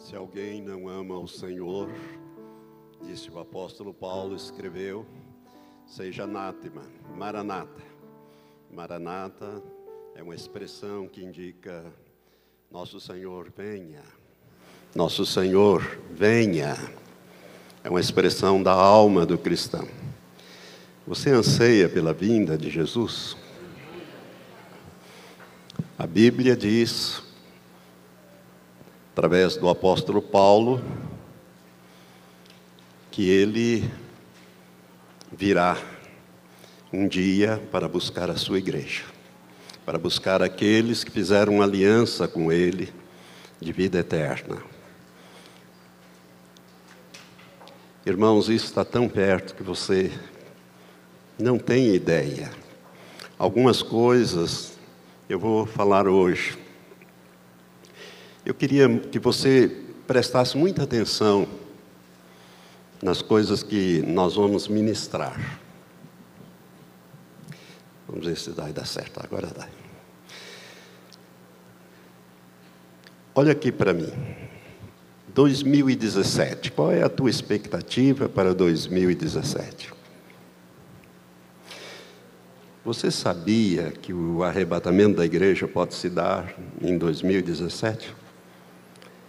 Se alguém não ama o Senhor, disse o apóstolo Paulo, escreveu, seja anátema, maranata. Maranata é uma expressão que indica nosso Senhor venha. Nosso Senhor venha. É uma expressão da alma do cristão. Você anseia pela vinda de Jesus? A Bíblia diz, através do apóstolo Paulo, que ele virá um dia para buscar a sua igreja, para buscar aqueles que fizeram uma aliança com ele de vida eterna. Irmãos, isso está tão perto que você não tem ideia. Algumas coisas eu vou falar hoje. Eu queria que você prestasse muita atenção nas coisas que nós vamos ministrar. Vamos ver se vai dar certo. Agora dá. Olha aqui para mim. 2017. Qual é a tua expectativa para 2017? Você sabia que o arrebatamento da igreja pode se dar em 2017?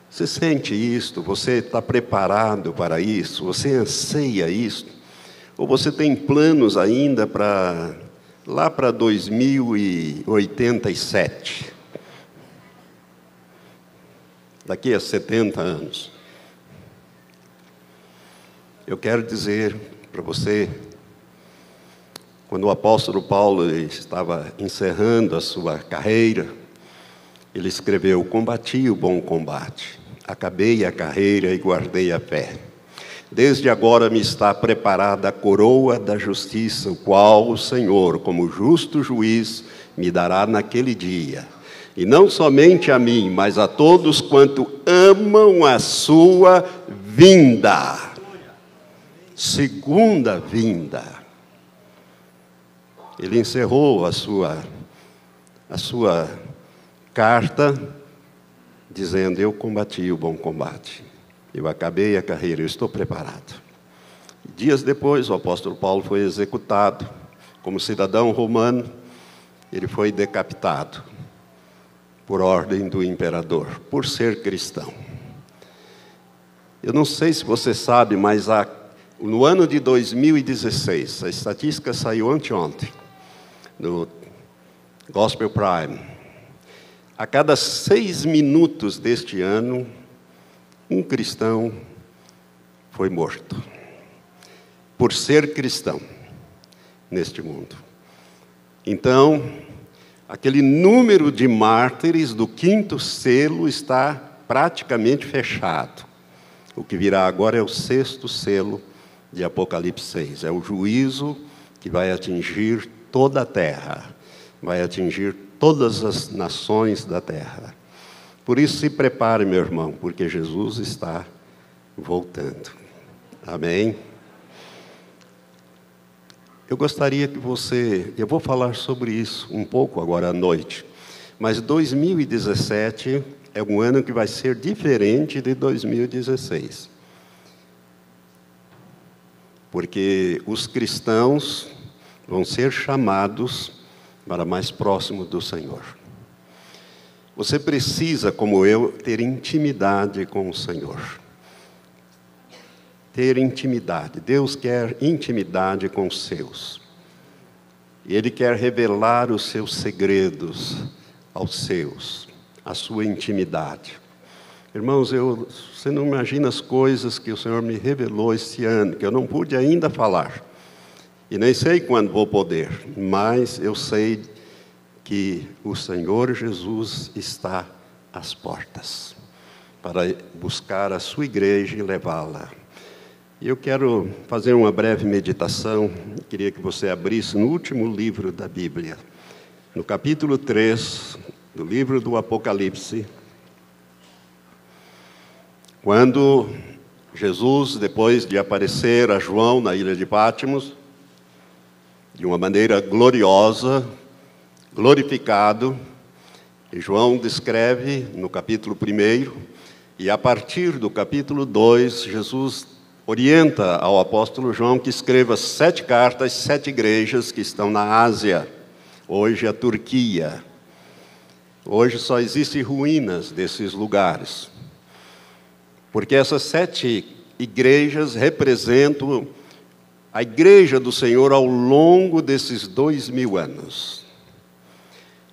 Você sente isto? Você está preparado para isso? Você anseia isto? Ou você tem planos ainda para lá para 2087? Daqui a 70 anos. Eu quero dizer para você, quando o apóstolo Paulo estava encerrando a sua carreira, ele escreveu, combati o bom combate, acabei a carreira e guardei a fé. Desde agora me está preparada a coroa da justiça, o qual o Senhor, como justo juiz, me dará naquele dia. E não somente a mim, mas a todos quanto amam a sua vinda. Segunda vinda. Ele encerrou a sua carta dizendo, eu combati o bom combate. Eu acabei a carreira, eu estou preparado. Dias depois, o apóstolo Paulo foi executado. Como cidadão romano, ele foi decapitado por ordem do imperador, por ser cristão. Eu não sei se você sabe, mas no ano de 2016, a estatística saiu anteontem, no Gospel Prime. A cada 6 minutos deste ano, um cristão foi morto, por ser cristão, neste mundo. Então, aquele número de mártires do 5º selo está praticamente fechado. O que virá agora é o 6º selo de Apocalipse 6. É o juízo que vai atingir toda a terra, vai atingir todas as nações da terra. Por isso se prepare, meu irmão, porque Jesus está voltando. Amém? Eu gostaria que eu vou falar sobre isso um pouco agora à noite, mas 2017 é um ano que vai ser diferente de 2016. Porque os cristãos vão ser chamados para mais próximo do Senhor. Você precisa, como eu, ter intimidade com o Senhor. Ter intimidade. Deus quer intimidade com os seus. E Ele quer revelar os seus segredos aos seus, a sua intimidade. Irmãos, você não imagina as coisas que o Senhor me revelou este ano, que eu não pude ainda falar. E nem sei quando vou poder, mas eu sei que o Senhor Jesus está às portas para buscar a sua igreja e levá-la. E eu quero fazer uma breve meditação. Queria que você abrisse no último livro da Bíblia, no capítulo 3 do livro do Apocalipse, quando Jesus, depois de aparecer a João na ilha de Pátimos, de uma maneira gloriosa, glorificado, e João descreve no capítulo 1 E a partir do capítulo 2, Jesus orienta ao apóstolo João que escreva 7 cartas, 7 igrejas que estão na Ásia, hoje a Turquia. Hoje só existem ruínas desses lugares, porque essas 7 igrejas representam a igreja do Senhor ao longo desses 2000 anos.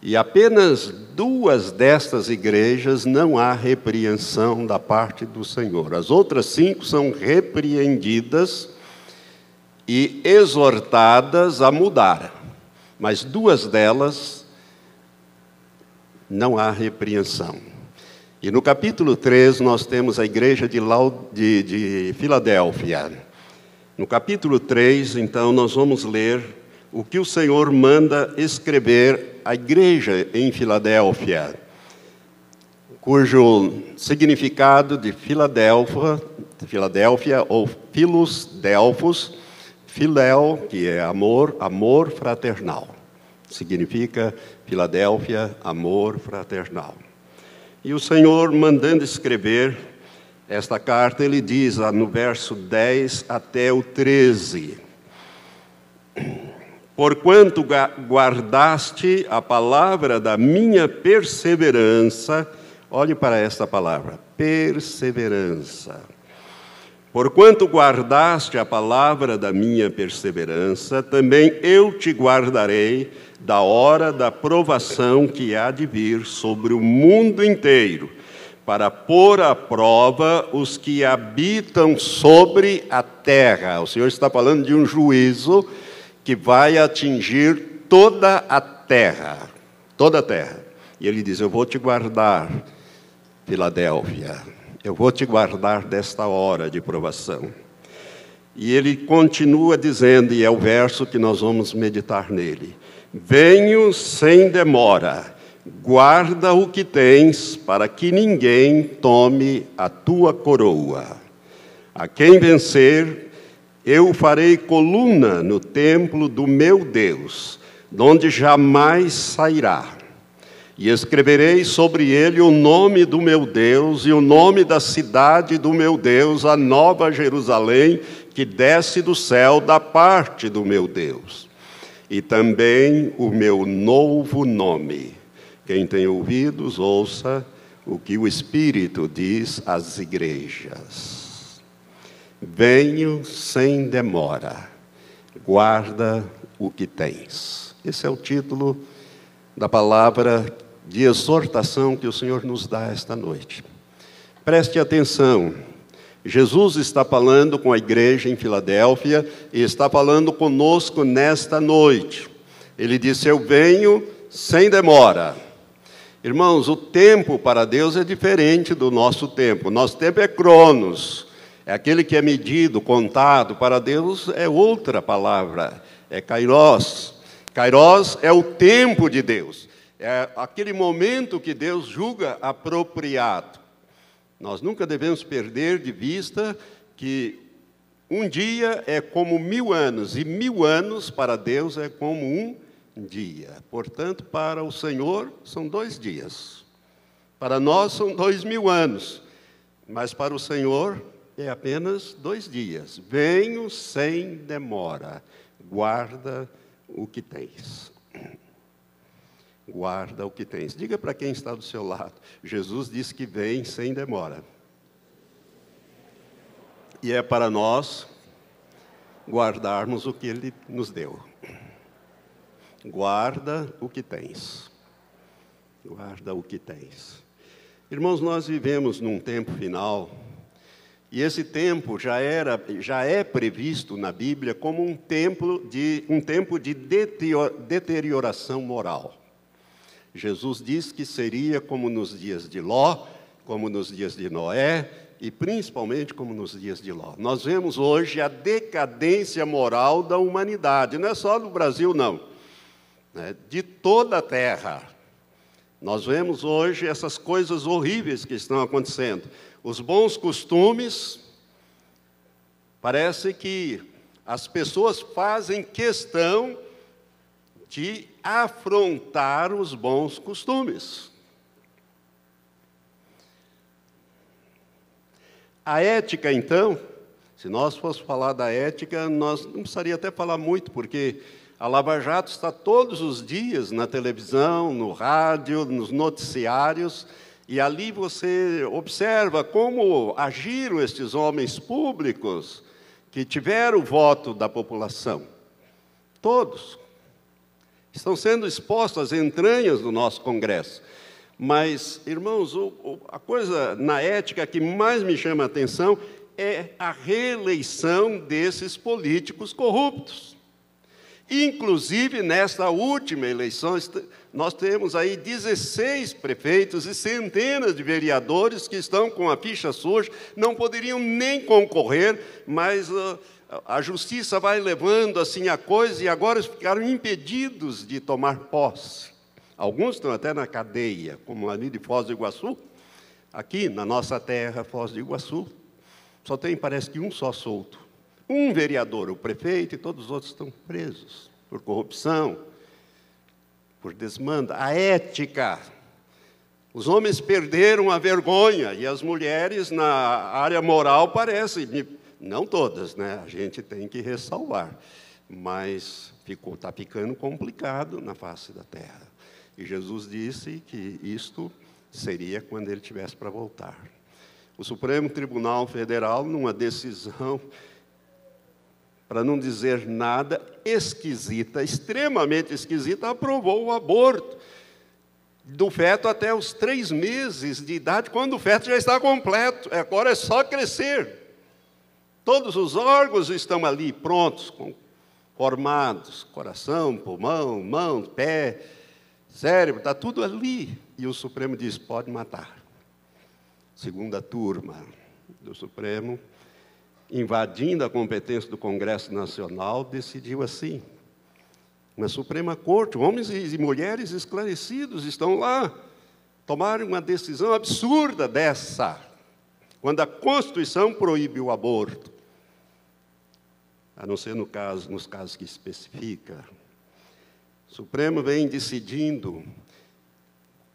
E apenas 2 destas igrejas não há repreensão da parte do Senhor. As outras 5 são repreendidas e exortadas a mudar. Mas 2 delas não há repreensão. E no capítulo 3 nós temos a igreja de Filadélfia. No capítulo 3, então, nós vamos ler o que o Senhor manda escrever à igreja em Filadélfia, cujo significado de Filadélfia ou Philos Delphos, Filéu, que é amor, amor fraternal. Significa Filadélfia, amor fraternal. E o Senhor, mandando escrever esta carta, ele diz no verso 10 até o 13: Porquanto guardaste a palavra da minha perseverança, olhe para esta palavra, perseverança. Porquanto guardaste a palavra da minha perseverança, também eu te guardarei da hora da provação que há de vir sobre o mundo inteiro, para pôr à prova os que habitam sobre a terra. O Senhor está falando de um juízo que vai atingir toda a terra, toda a terra. E ele diz: eu vou te guardar, Filadélfia, eu vou te guardar desta hora de provação. E ele continua dizendo, e é o verso que nós vamos meditar nele: venho sem demora, guarda o que tens, para que ninguém tome a tua coroa. A quem vencer, eu farei coluna no templo do meu Deus, donde jamais sairá. E escreverei sobre ele o nome do meu Deus e o nome da cidade do meu Deus, a nova Jerusalém, que desce do céu da parte do meu Deus. E também o meu novo nome. Quem tem ouvidos, ouça o que o Espírito diz às igrejas. Venho sem demora, guarda o que tens. Esse é o título da palavra de exortação que o Senhor nos dá esta noite. Preste atenção, Jesus está falando com a igreja em Filadélfia e está falando conosco nesta noite. Ele disse: eu venho sem demora. Irmãos, o tempo para Deus é diferente do nosso tempo. Nosso tempo é cronos, é aquele que é medido, contado. Para Deus é outra palavra, é kairos. Kairos é o tempo de Deus, é aquele momento que Deus julga apropriado. Nós nunca devemos perder de vista que um dia é como 1000 anos, e 1000 anos para Deus é como um dia. Portanto, para o Senhor são 2 dias. Para nós são 2000 anos, mas para o Senhor é apenas 2 dias. Venho sem demora, guarda o que tens. Guarda o que tens. Diga para quem está do seu lado: Jesus disse que vem sem demora. E é para nós guardarmos o que Ele nos deu. Guarda o que tens. Guarda o que tens. Irmãos, nós vivemos num tempo final, e esse tempo já é previsto na Bíblia como um tempo de deterioração moral. Jesus diz que seria como nos dias de Ló, como nos dias de Noé, e principalmente como nos dias de Ló. Nós vemos hoje a decadência moral da humanidade, não é só no Brasil, não, né? De toda a terra. Nós vemos hoje essas coisas horríveis que estão acontecendo. Os bons costumes, parece que as pessoas fazem questão de afrontar os bons costumes. A ética, então, se nós fôssemos falar da ética, nós não precisaria até falar muito, porque a Lava Jato está todos os dias na televisão, no rádio, nos noticiários, e ali você observa como agiram estes homens públicos que tiveram o voto da população. Todos estão sendo expostos às entranhas do nosso Congresso. Mas, irmãos, a coisa na ética que mais me chama a atenção é a reeleição desses políticos corruptos. Inclusive, nesta última eleição, nós temos aí 16 prefeitos e centenas de vereadores que estão com a ficha suja, não poderiam nem concorrer, mas a justiça vai levando assim a coisa e agora ficaram impedidos de tomar posse. Alguns estão até na cadeia, como ali de Foz do Iguaçu. Aqui, na nossa terra, Foz do Iguaçu, só tem, parece que um só solto. Um vereador, o prefeito, e todos os outros estão presos por corrupção, por desmanda. A ética. Os homens perderam a vergonha, e as mulheres, na área moral, parecem, não todas, né? A gente tem que ressalvar, mas está ficando complicado na face da terra. E Jesus disse que isto seria quando ele tivesse para voltar. O Supremo Tribunal Federal, numa decisão, para não dizer nada, esquisita, extremamente esquisita, aprovou o aborto do feto até os 3 meses de idade, quando o feto já está completo. Agora é só crescer. Todos os órgãos estão ali, prontos, formados, coração, pulmão, mão, pé, cérebro, está tudo ali. E o Supremo diz, pode matar. Segunda turma do Supremo, invadindo a competência do Congresso Nacional, decidiu assim. Na Suprema Corte, homens e mulheres esclarecidos estão lá, tomaram uma decisão absurda dessa, quando a Constituição proíbe o aborto, a não ser nos casos que especifica. O Supremo vem decidindo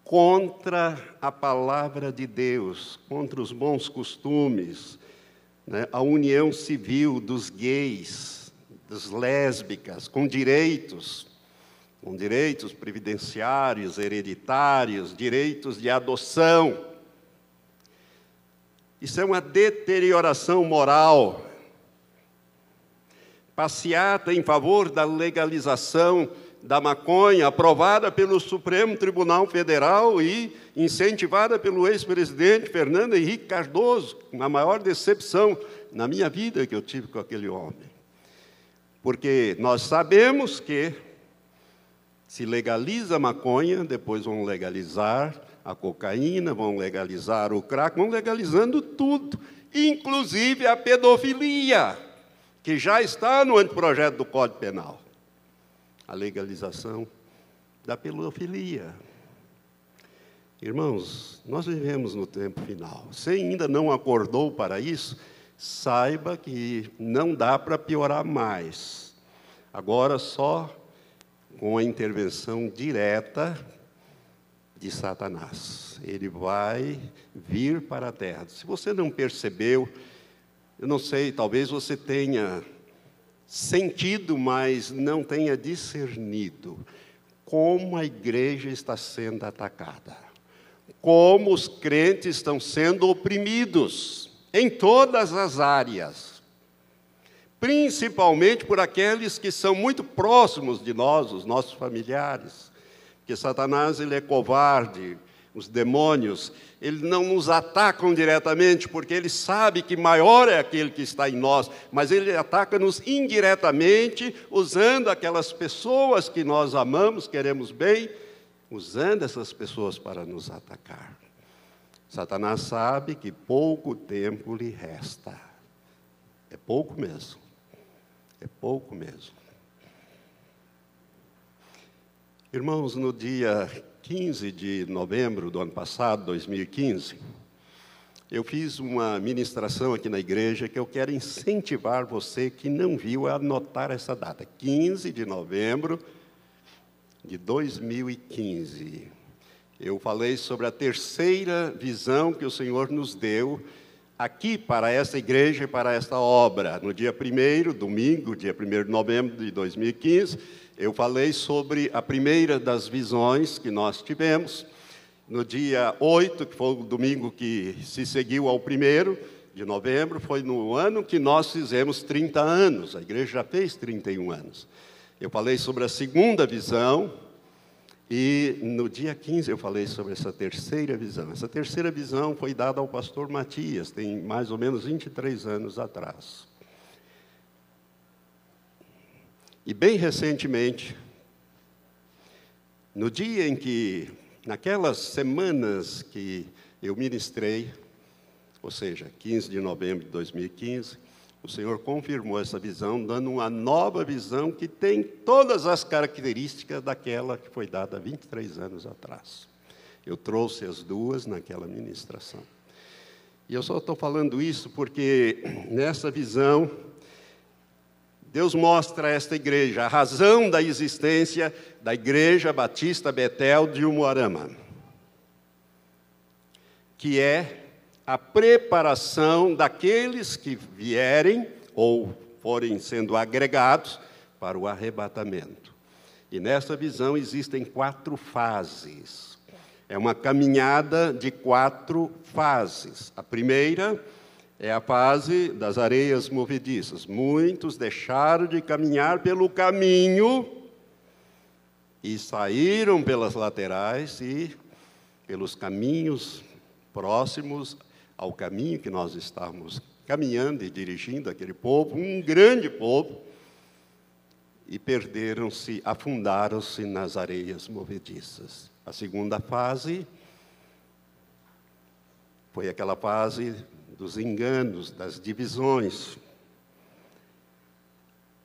contra a palavra de Deus, contra os bons costumes, né, a união civil dos gays, das lésbicas, com direitos previdenciários, hereditários, direitos de adoção. Isso é uma deterioração moral. Passeata em favor da legalização da maconha, aprovada pelo Supremo Tribunal Federal e incentivada pelo ex-presidente Fernando Henrique Cardoso, a maior decepção na minha vida que eu tive com aquele homem. Porque nós sabemos que se legaliza a maconha, depois vão legalizar a cocaína, vão legalizar o crack, vão legalizando tudo, inclusive a pedofilia, que já está no anteprojeto do Código Penal. A legalização da pedofilia. Irmãos, nós vivemos no tempo final. Se ainda não acordou para isso, saiba que não dá para piorar mais. Agora só com a intervenção direta de Satanás. Ele vai vir para a terra. Se você não percebeu, eu não sei, talvez você tenha sentido, mas não tenha discernido como a igreja está sendo atacada, como os crentes estão sendo oprimidos em todas as áreas, principalmente por aqueles que são muito próximos de nós, os nossos familiares, porque Satanás ele é covarde. Os demônios, eles não nos atacam diretamente, porque ele sabe que maior é aquele que está em nós, mas ele ataca-nos indiretamente, usando aquelas pessoas que nós amamos, queremos bem, usando essas pessoas para nos atacar. Satanás sabe que pouco tempo lhe resta. É pouco mesmo. É pouco mesmo. Irmãos, no dia 15 de novembro do ano passado, 2015, eu fiz uma ministração aqui na igreja que eu quero incentivar você que não viu a anotar essa data. 15 de novembro de 2015. Eu falei sobre a terceira visão que o Senhor nos deu aqui para essa igreja e para esta obra. No dia 1º, domingo, dia 1º de novembro de 2015, eu falei sobre a primeira das visões que nós tivemos. No dia 8, que foi o domingo que se seguiu ao 1º de novembro, foi no ano que nós fizemos 30 anos. A igreja já fez 31 anos. Eu falei sobre a segunda visão. E no dia 15 eu falei sobre essa terceira visão. Essa terceira visão foi dada ao pastor Matias, tem mais ou menos 23 anos atrás. E bem recentemente, no dia em que, naquelas semanas que eu ministrei, ou seja, 15 de novembro de 2015, o Senhor confirmou essa visão, dando uma nova visão que tem todas as características daquela que foi dada há 23 anos atrás. Eu trouxe as duas naquela ministração. E eu só estou falando isso porque, nessa visão, Deus mostra a esta igreja a razão da existência da Igreja Batista Betel de Umuarama, que é a preparação daqueles que vierem ou forem sendo agregados para o arrebatamento. E nessa visão existem 4 fases. É uma caminhada de 4 fases. A primeira é a fase das areias movediças. Muitos deixaram de caminhar pelo caminho e saíram pelas laterais e pelos caminhos próximos ao caminho que nós estávamos caminhando e dirigindo aquele povo, um grande povo, e perderam-se, afundaram-se nas areias movediças. A segunda fase foi aquela fase dos enganos, das divisões.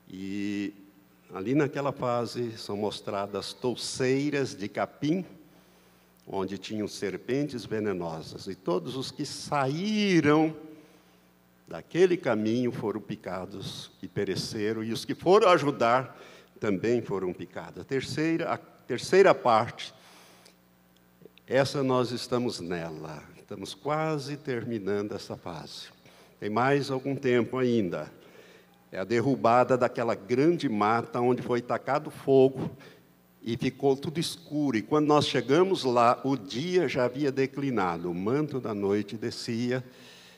E ali naquela fase são mostradas touceiras de capim, onde tinham serpentes venenosas, e todos os que saíram daquele caminho foram picados e pereceram, e os que foram ajudar também foram picados. A terceira parte, essa nós estamos nela, estamos quase terminando essa fase. Tem mais algum tempo ainda. É a derrubada daquela grande mata onde foi tacado fogo, e ficou tudo escuro, e quando nós chegamos lá, o dia já havia declinado, o manto da noite descia,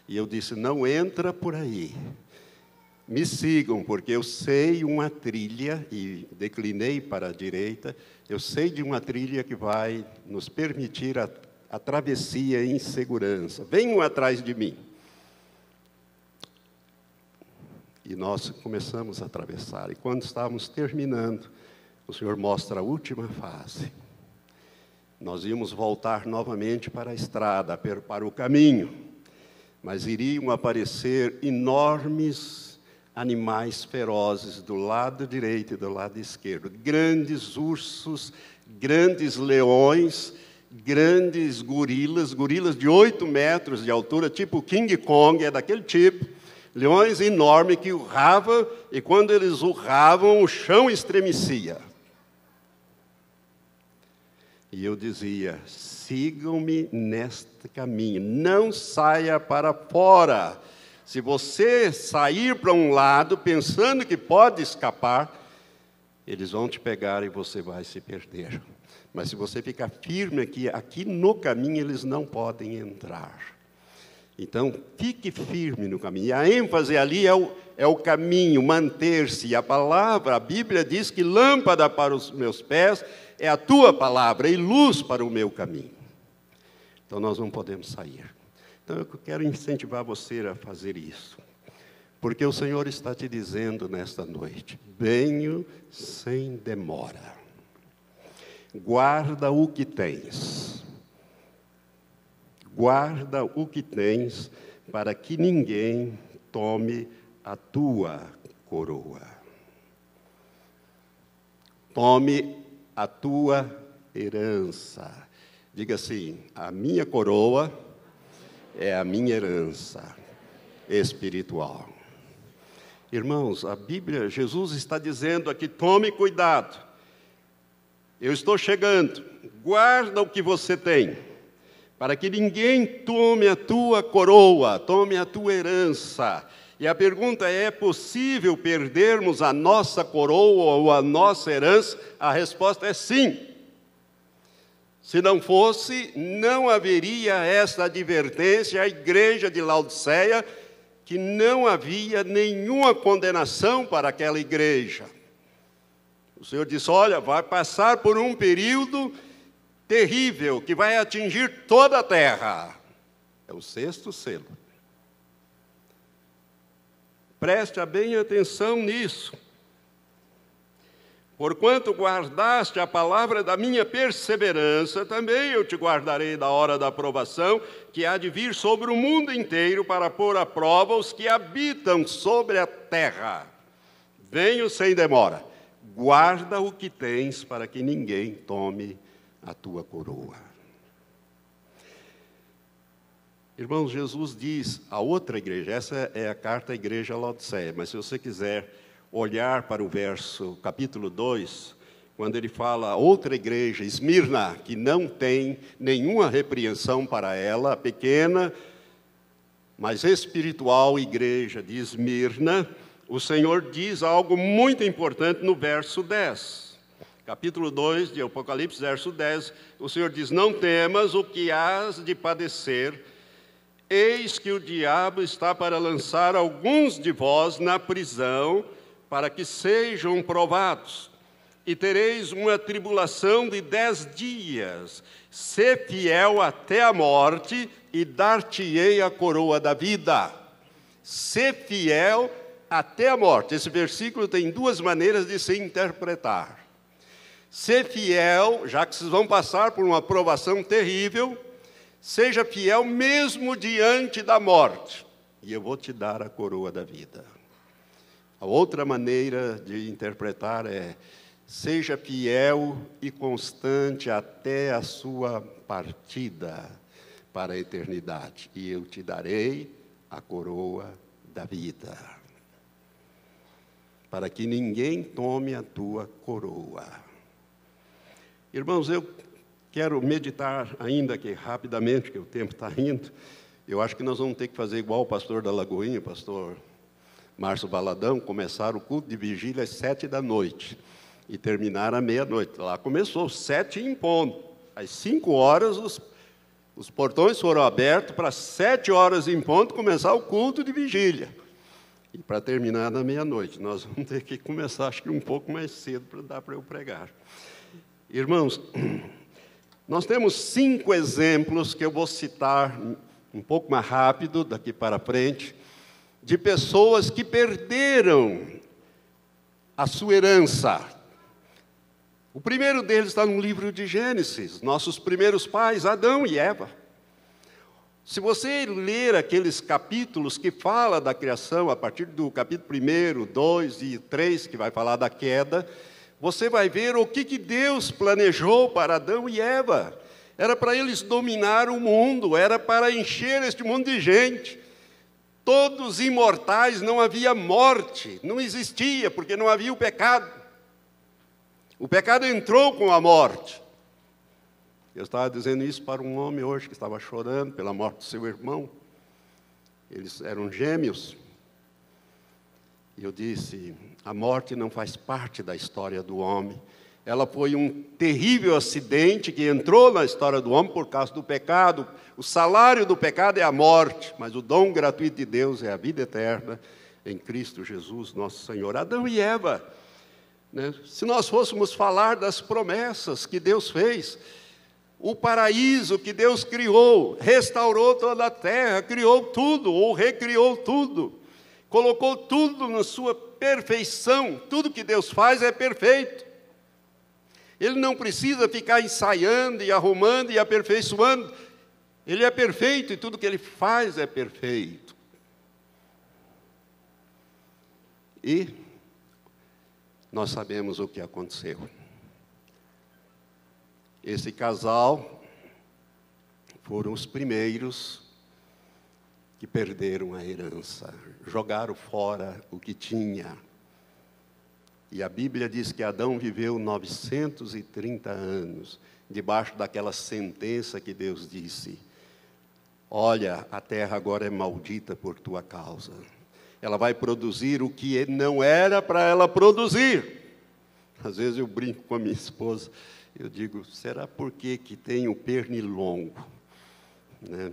e eu disse, não entra por aí, me sigam, porque eu sei uma trilha, e declinei para a direita, eu sei de uma trilha que vai nos permitir a travessia em segurança, venham atrás de mim. E nós começamos a atravessar, e quando estávamos terminando, o Senhor mostra a última fase. Nós íamos voltar novamente para a estrada, para o caminho, mas iriam aparecer enormes animais ferozes do lado direito e do lado esquerdo. Grandes ursos, grandes leões, grandes gorilas de 8 metros de altura, tipo King Kong, é daquele tipo. Leões enormes que urravam, e quando eles urravam, o chão estremecia. E eu dizia, sigam-me neste caminho, não saia para fora. Se você sair para um lado, pensando que pode escapar, eles vão te pegar e você vai se perder. Mas se você ficar firme aqui no caminho, eles não podem entrar. Então, fique firme no caminho. E a ênfase ali é o caminho, manter-se. A palavra, a Bíblia diz que lâmpada para os meus pés é a tua palavra e luz para o meu caminho. Então, nós não podemos sair. Então, eu quero incentivar você a fazer isso. Porque o Senhor está te dizendo nesta noite, venho sem demora. Guarda o que tens. Guarda o que tens, para que ninguém tome a tua coroa. Tome a tua herança. Diga assim, a minha coroa é a minha herança espiritual. Irmãos, a Bíblia, Jesus está dizendo aqui, tome cuidado. Eu estou chegando, guarda o que você tem, para que ninguém tome a tua coroa, tome a tua herança. E a pergunta é possível perdermos a nossa coroa ou a nossa herança? A resposta é sim. Se não fosse, não haveria essa advertência à igreja de Laodiceia, que não havia nenhuma condenação para aquela igreja. O Senhor disse, olha, vai passar por um período terrível, que vai atingir toda a terra. É o 6º selo. Preste bem atenção nisso. Porquanto guardaste a palavra da minha perseverança, também eu te guardarei da hora da provação, que há de vir sobre o mundo inteiro para pôr à prova os que habitam sobre a terra. Venho sem demora. Guarda o que tens, para que ninguém tome a tua coroa. Irmãos, Jesus diz a outra igreja, essa é a carta à igreja Laodiceia, mas se você quiser olhar para o verso, capítulo 2, quando ele fala a outra igreja, Esmirna, que não tem nenhuma repreensão para ela, a pequena, mas espiritual igreja de Esmirna, o Senhor diz algo muito importante no verso 10. Capítulo 2 de Apocalipse, verso 10, o Senhor diz, não temas o que hás de padecer, eis que o diabo está para lançar alguns de vós na prisão, para que sejam provados, e tereis uma tribulação de 10 dias. Sê fiel até a morte, e dar-te-ei a coroa da vida. Sê fiel até a morte. Esse versículo tem 2 maneiras de se interpretar. Sê fiel, já que vocês vão passar por uma provação terrível, seja fiel mesmo diante da morte, e eu vou te dar a coroa da vida. A outra maneira de interpretar é, seja fiel e constante até a sua partida para a eternidade, e eu te darei a coroa da vida, para que ninguém tome a tua coroa. Irmãos, eu quero meditar ainda aqui rapidamente, que o tempo está indo. Eu acho que nós vamos ter que fazer igual o pastor da Lagoinha, pastor Márcio Valadão, começar o culto de vigília às 7 da noite e terminar à meia-noite. Lá começou 7 em ponto. Às 5 horas os portões foram abertos para 7 horas em ponto começar o culto de vigília. E para terminar na meia-noite. Nós vamos ter que começar, acho que um pouco mais cedo, para dar para eu pregar. Irmãos, nós temos 5 exemplos que eu vou citar um pouco mais rápido, daqui para frente, de pessoas que perderam a sua herança. O primeiro deles está no livro de Gênesis, nossos primeiros pais, Adão e Eva. Se você ler aqueles capítulos que fala da criação, a partir do capítulo 1, 2 e 3, que vai falar da queda, você vai ver o que Deus planejou para Adão e Eva. Era para eles dominar o mundo, era para encher este mundo de gente. Todos imortais, não havia morte, não existia, porque não havia o pecado. O pecado entrou com a morte. Eu estava dizendo isso para um homem hoje que estava chorando pela morte do seu irmão. Eles eram gêmeos. E eu disse, a morte não faz parte da história do homem. Ela foi um terrível acidente que entrou na história do homem por causa do pecado. O salário do pecado é a morte, mas o dom gratuito de Deus é a vida eterna em Cristo Jesus, nosso Senhor. Adão e Eva, né? Se nós fôssemos falar das promessas que Deus fez, o paraíso que Deus criou, restaurou toda a terra, criou tudo, ou recriou tudo, colocou tudo na sua perfeição. Tudo que Deus faz é perfeito. Ele não precisa ficar ensaiando e arrumando e aperfeiçoando. Ele é perfeito e tudo que ele faz é perfeito. E nós sabemos o que aconteceu. Esse casal foram os primeiros que perderam a herança, jogaram fora o que tinha. E a Bíblia diz que Adão viveu 930 anos, debaixo daquela sentença que Deus disse, olha, a terra agora é maldita por tua causa. Ela vai produzir o que não era para ela produzir. Às vezes eu brinco com a minha esposa, eu digo, será por que tem o pernilongo? Né?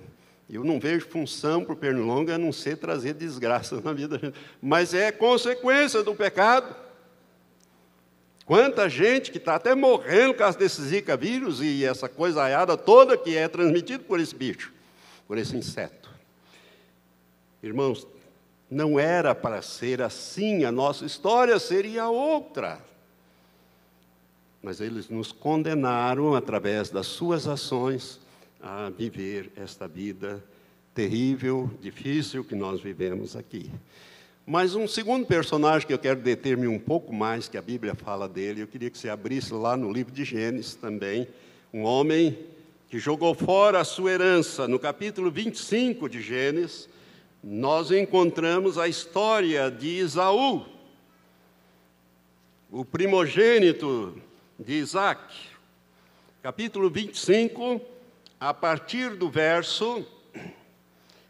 Eu não vejo função para o pernilongo a não ser trazer desgraça na vida da gente. Mas é consequência do pecado. Quanta gente que está até morrendo por causa desse Zika vírus e essa coisaiada toda que é transmitida por esse bicho, por esse inseto. Irmãos, não era para ser assim, a nossa história seria outra. Mas eles nos condenaram, através das suas ações, a viver esta vida terrível, difícil que nós vivemos aqui. Mas um segundo personagem que eu quero deter-me um pouco mais, que a Bíblia fala dele, eu queria que você abrisse lá no livro de Gênesis também, um homem que jogou fora a sua herança. No capítulo 25 de Gênesis, nós encontramos a história de Esaú, o primogênito de Isaac. Capítulo 25, a partir do verso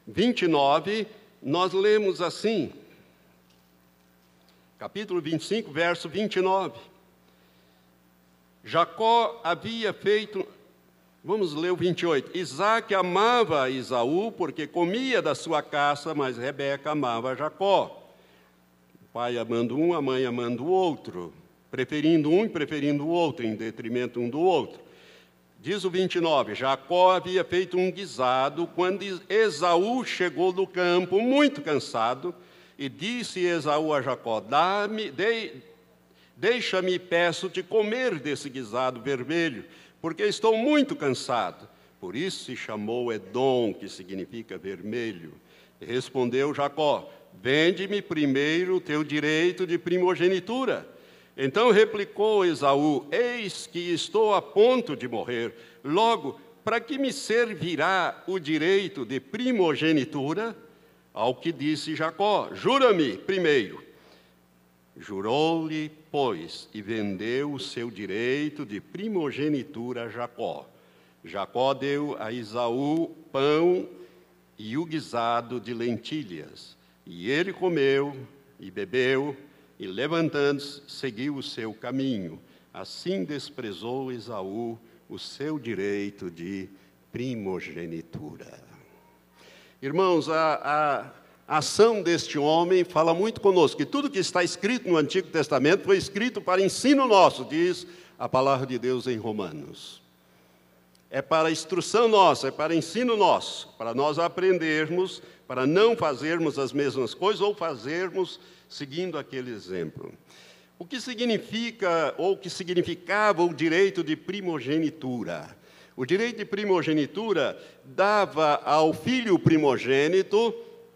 29, nós lemos assim, capítulo 25, verso 29. Jacó havia feito, vamos ler o 28. Isaac amava Esaú porque comia da sua caça, mas Rebeca amava Jacó. O pai amando um, a mãe amando o outro, preferindo um e preferindo o outro, em detrimento um do outro. Diz o 29, Jacó havia feito um guisado quando Esaú chegou do campo, muito cansado, e disse Esaú a Jacó, deixa-me, peço-te, comer desse guisado vermelho, porque estou muito cansado. Por isso se chamou Edom, que significa vermelho. E respondeu Jacó, vende-me primeiro o teu direito de primogenitura. Então replicou Esaú, eis que estou a ponto de morrer. Logo, para que me servirá o direito de primogenitura? Ao que disse Jacó, jura-me primeiro. Jurou-lhe, pois, e vendeu o seu direito de primogenitura a Jacó. Jacó deu a Esaú pão e o guisado de lentilhas. E ele comeu e bebeu, e levantando-se, seguiu o seu caminho. Assim desprezou Esaú o seu direito de primogenitura. Irmãos, a ação deste homem fala muito conosco, que tudo que está escrito no Antigo Testamento foi escrito para ensino nosso, diz a palavra de Deus em Romanos. É para instrução nossa, é para ensino nosso, para nós aprendermos, para não fazermos as mesmas coisas ou fazermos seguindo aquele exemplo. O que significa, ou o que significava o direito de primogenitura? O direito de primogenitura dava ao filho primogênito,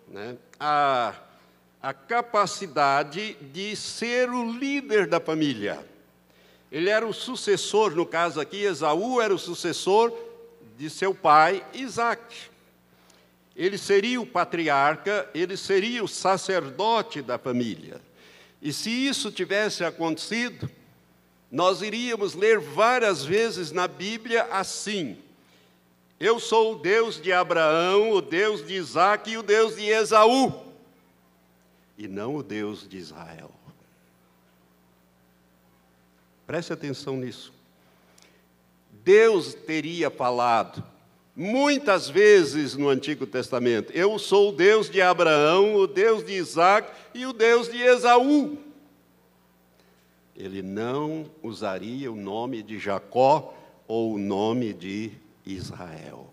né, a capacidade de ser o líder da família. Ele era o sucessor, no caso aqui, Esaú era o sucessor de seu pai, Isaac. Ele seria o patriarca, ele seria o sacerdote da família. E se isso tivesse acontecido, nós iríamos ler várias vezes na Bíblia assim: eu sou o Deus de Abraão, o Deus de Isaac e o Deus de Esaú, e não o Deus de Israel. Preste atenção nisso. Deus teria falado muitas vezes no Antigo Testamento, eu sou o Deus de Abraão, o Deus de Isaac e o Deus de Esaú. Ele não usaria o nome de Jacó ou o nome de Israel.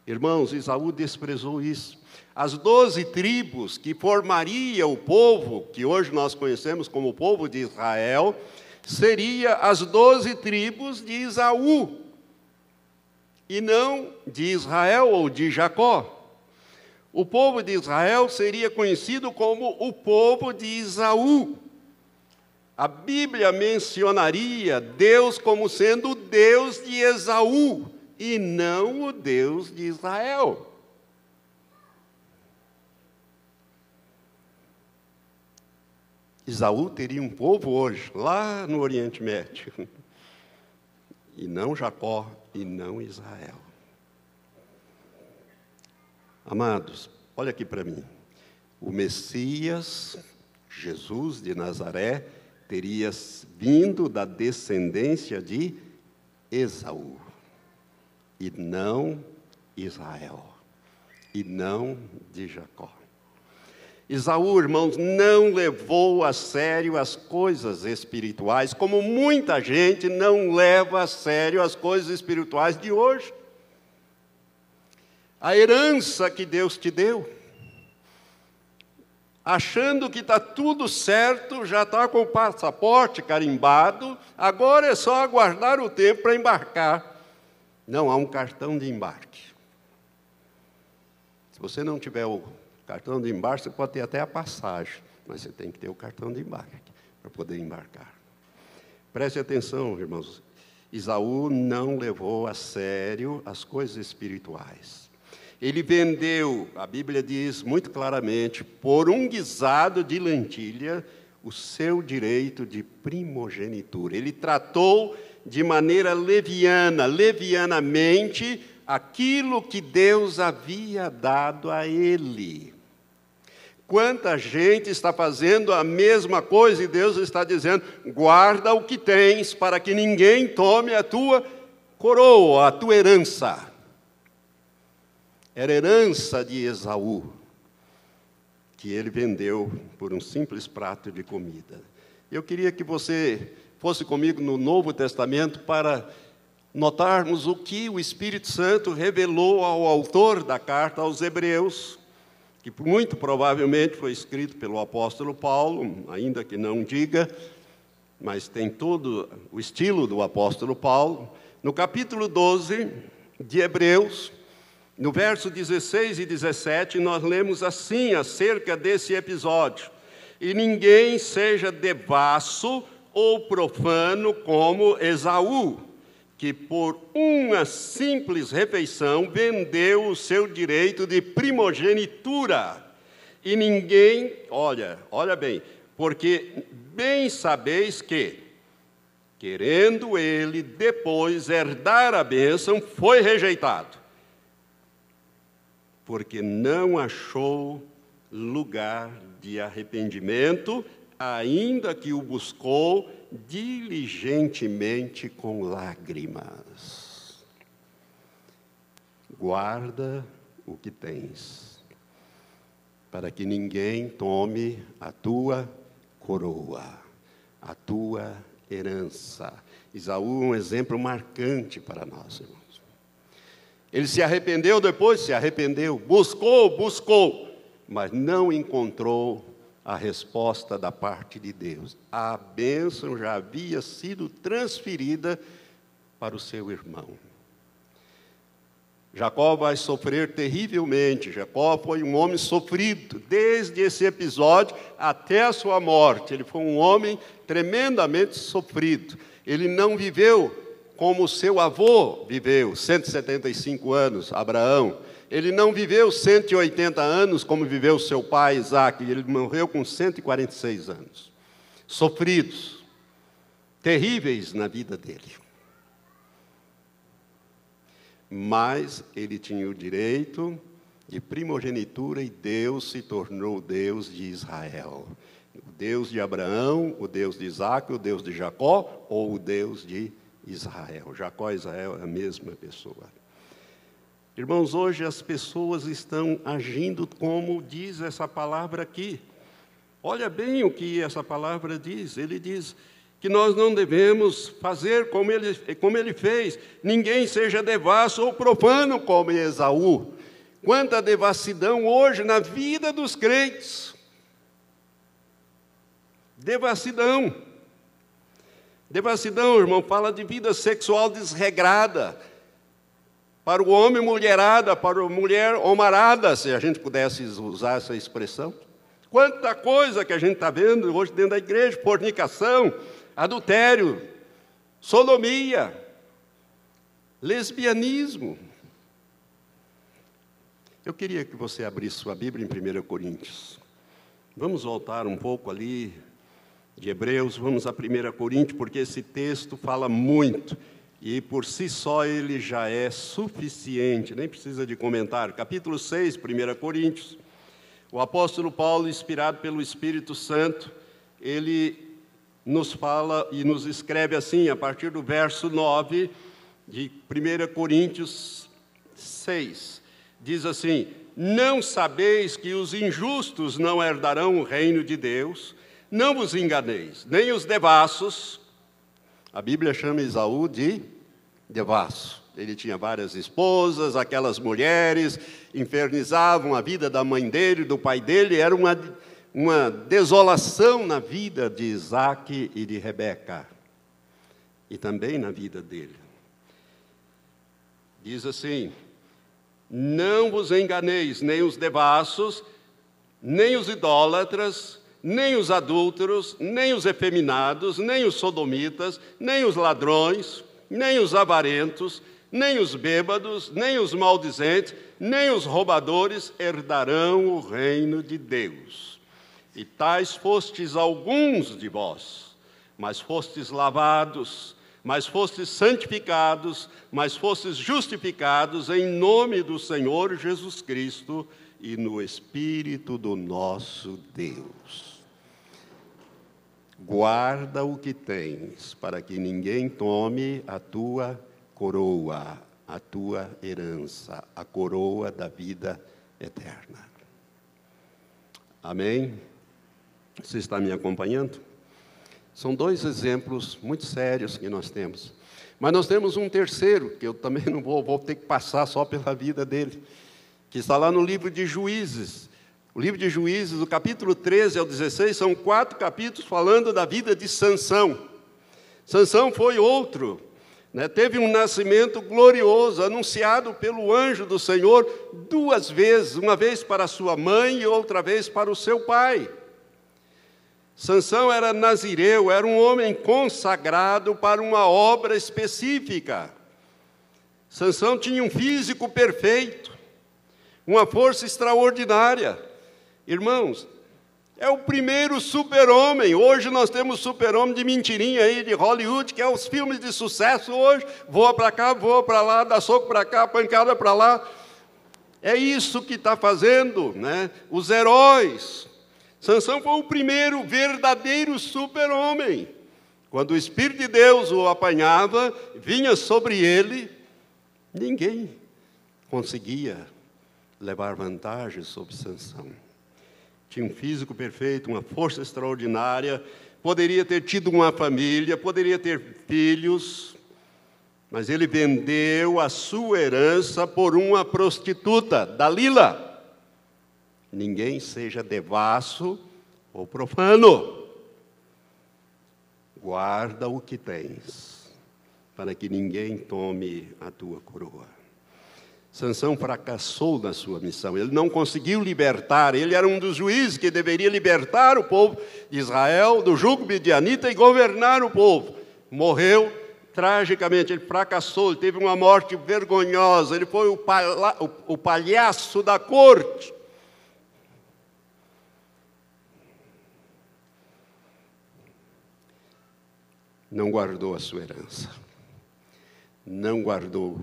Irmãos, Esaú desprezou isso. As 12 tribos que formariam o povo, que hoje nós conhecemos como o povo de Israel, seria as 12 tribos de Esaú, e não de Israel ou de Jacó. O povo de Israel seria conhecido como o povo de Esaú. A Bíblia mencionaria Deus como sendo o Deus de Esaú, e não o Deus de Israel. Esaú teria um povo hoje, lá no Oriente Médio, e não Jacó, e não Israel. Amados, olha aqui para mim. O Messias, Jesus de Nazaré, teria vindo da descendência de Esaú, e não Israel, e não de Jacó. Esaú, irmãos, não levou a sério as coisas espirituais, como muita gente não leva a sério as coisas espirituais de hoje. A herança que Deus te deu, achando que está tudo certo, já está com o passaporte carimbado, agora é só aguardar o tempo para embarcar. Não, há um cartão de embarque. Se você não tiver o cartão de embarque, você pode ter até a passagem, mas você tem que ter o cartão de embarque para poder embarcar. Preste atenção, irmãos. Esaú não levou a sério as coisas espirituais. Ele vendeu, a Bíblia diz muito claramente, por um guisado de lentilha, o seu direito de primogenitura. Ele tratou de maneira levianamente, aquilo que Deus havia dado a ele. Quanta gente está fazendo a mesma coisa e Deus está dizendo: guarda o que tens para que ninguém tome a tua coroa, a tua herança. Era herança de Esaú, que ele vendeu por um simples prato de comida. Eu queria que você fosse comigo no Novo Testamento para notarmos o que o Espírito Santo revelou ao autor da carta aos Hebreus, que muito provavelmente foi escrito pelo apóstolo Paulo, ainda que não diga, mas tem todo o estilo do apóstolo Paulo. No capítulo 12 de Hebreus, no verso 16 e 17, nós lemos assim acerca desse episódio: e ninguém seja devasso ou profano como Esaú, que por uma simples refeição vendeu o seu direito de primogenitura. E ninguém, olha bem, porque bem sabeis que, querendo ele depois herdar a bênção, foi rejeitado, porque não achou lugar de arrependimento, ainda que o buscou diligentemente com lágrimas. Guarda o que tens, para que ninguém tome a tua coroa, a tua herança. Esaú é um exemplo marcante para nós, irmãos. Ele se arrependeu depois, se arrependeu, buscou, mas não encontrou a resposta da parte de Deus. A bênção já havia sido transferida para o seu irmão. Jacó vai sofrer terrivelmente. Jacó foi um homem sofrido, desde esse episódio até a sua morte. Ele foi um homem tremendamente sofrido. Ele não viveu como seu avô viveu, 175 anos, Abraão. Ele não viveu 180 anos como viveu seu pai Isaac. Ele morreu com 146 anos. Sofridos, terríveis na vida dele. Mas ele tinha o direito de primogenitura e Deus se tornou o Deus de Israel. O Deus de Abraão, o Deus de Isaac, o Deus de Jacó ou o Deus de Israel. Jacó e Israel é a mesma pessoa. Irmãos, hoje as pessoas estão agindo como diz essa palavra aqui. Olha bem o que essa palavra diz. Ele diz que nós não devemos fazer como ele fez. Ninguém seja devasso ou profano como Esaú. Quanta devassidão hoje na vida dos crentes. Devassidão. Devassidão, irmão, fala de vida sexual desregrada. Para o homem, mulherada, para a mulher, homarada, se a gente pudesse usar essa expressão. Quanta coisa que a gente está vendo hoje dentro da igreja: fornicação, adultério, sodomia, lesbianismo. Eu queria que você abrisse sua Bíblia em 1 Coríntios. Vamos voltar um pouco ali de Hebreus, vamos a 1 Coríntios, porque esse texto fala muito. E por si só ele já é suficiente, nem precisa de comentário. Capítulo 6, 1 Coríntios. O apóstolo Paulo, inspirado pelo Espírito Santo, ele nos fala e nos escreve assim, a partir do verso 9 de 1 Coríntios 6. Diz assim: não sabeis que os injustos não herdarão o reino de Deus? Não vos enganeis, nem os devassos. A Bíblia chama Esaú de devasso. Ele tinha várias esposas, aquelas mulheres infernizavam a vida da mãe dele, do pai dele. Era uma desolação na vida de Isaque e de Rebeca, e também na vida dele. Diz assim: não vos enganeis, nem os devassos, nem os idólatras, nem os adúlteros, nem os efeminados, nem os sodomitas, nem os ladrões, nem os avarentos, nem os bêbados, nem os maldizentes, nem os roubadores herdarão o reino de Deus. E tais fostes alguns de vós, mas fostes lavados, mas fostes santificados, mas fostes justificados em nome do Senhor Jesus Cristo e no Espírito do nosso Deus. Guarda o que tens, para que ninguém tome a tua coroa, a tua herança, a coroa da vida eterna. Amém? Você está me acompanhando? São dois exemplos muito sérios que nós temos. Mas nós temos um terceiro, que eu também não vou ter que passar só pela vida dele, que está lá no livro de Juízes. O livro de Juízes, do capítulo 13 ao 16, são 4 capítulos falando da vida de Sansão. Sansão foi outro, né? Teve um nascimento glorioso, anunciado pelo anjo do Senhor 2 vezes, uma vez para sua mãe e outra vez para o seu pai. Sansão era nazireu, era um homem consagrado para uma obra específica. Sansão tinha um físico perfeito, uma força extraordinária. Irmãos, é o primeiro super-homem. Hoje nós temos super-homem de mentirinha aí, de Hollywood, que é os filmes de sucesso hoje. Voa para cá, voa para lá, dá soco para cá, pancada para lá. É isso que está fazendo, né? Os heróis. Sansão foi o primeiro verdadeiro super-homem. Quando o Espírito de Deus o apanhava, vinha sobre ele, ninguém conseguia levar vantagem sobre Sansão. Tinha um físico perfeito, uma força extraordinária, poderia ter tido uma família, poderia ter filhos, mas ele vendeu a sua herança por uma prostituta, Dalila. Ninguém seja devasso ou profano. Guarda o que tens, para que ninguém tome a tua coroa. Sansão fracassou na sua missão, ele não conseguiu libertar, ele era um dos juízes que deveria libertar o povo de Israel do jugo midianita e governar o povo. Morreu tragicamente, ele fracassou, ele teve uma morte vergonhosa, ele foi o palhaço da corte. Não guardou a sua herança, não guardou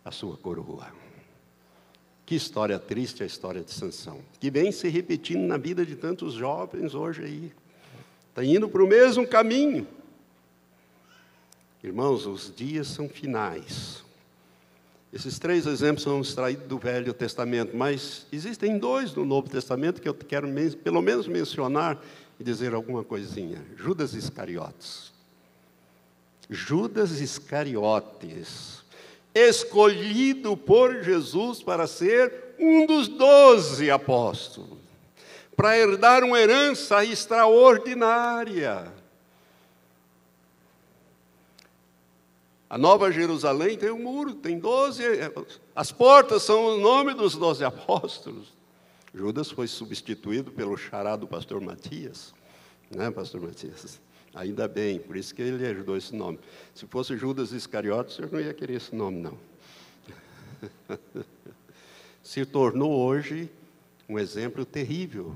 a sua coroa. Que história triste a história de Sansão, que vem se repetindo na vida de tantos jovens hoje aí. Está indo para o mesmo caminho. Irmãos, os dias são finais. Esses 3 exemplos são extraídos do Velho Testamento, mas existem 2 no Novo Testamento que eu quero pelo menos mencionar e dizer alguma coisinha. Judas Iscariotes. Judas Iscariotes, escolhido por Jesus para ser um dos 12 apóstolos, para herdar uma herança extraordinária. A Nova Jerusalém tem um muro, tem 12, as portas são o nome dos 12 apóstolos. Judas foi substituído pelo xará do pastor Matias, né, pastor Matias? Ainda bem, por isso que ele ajudou esse nome. Se fosse Judas Iscariotes, eu não ia querer esse nome, não. Se tornou hoje um exemplo terrível.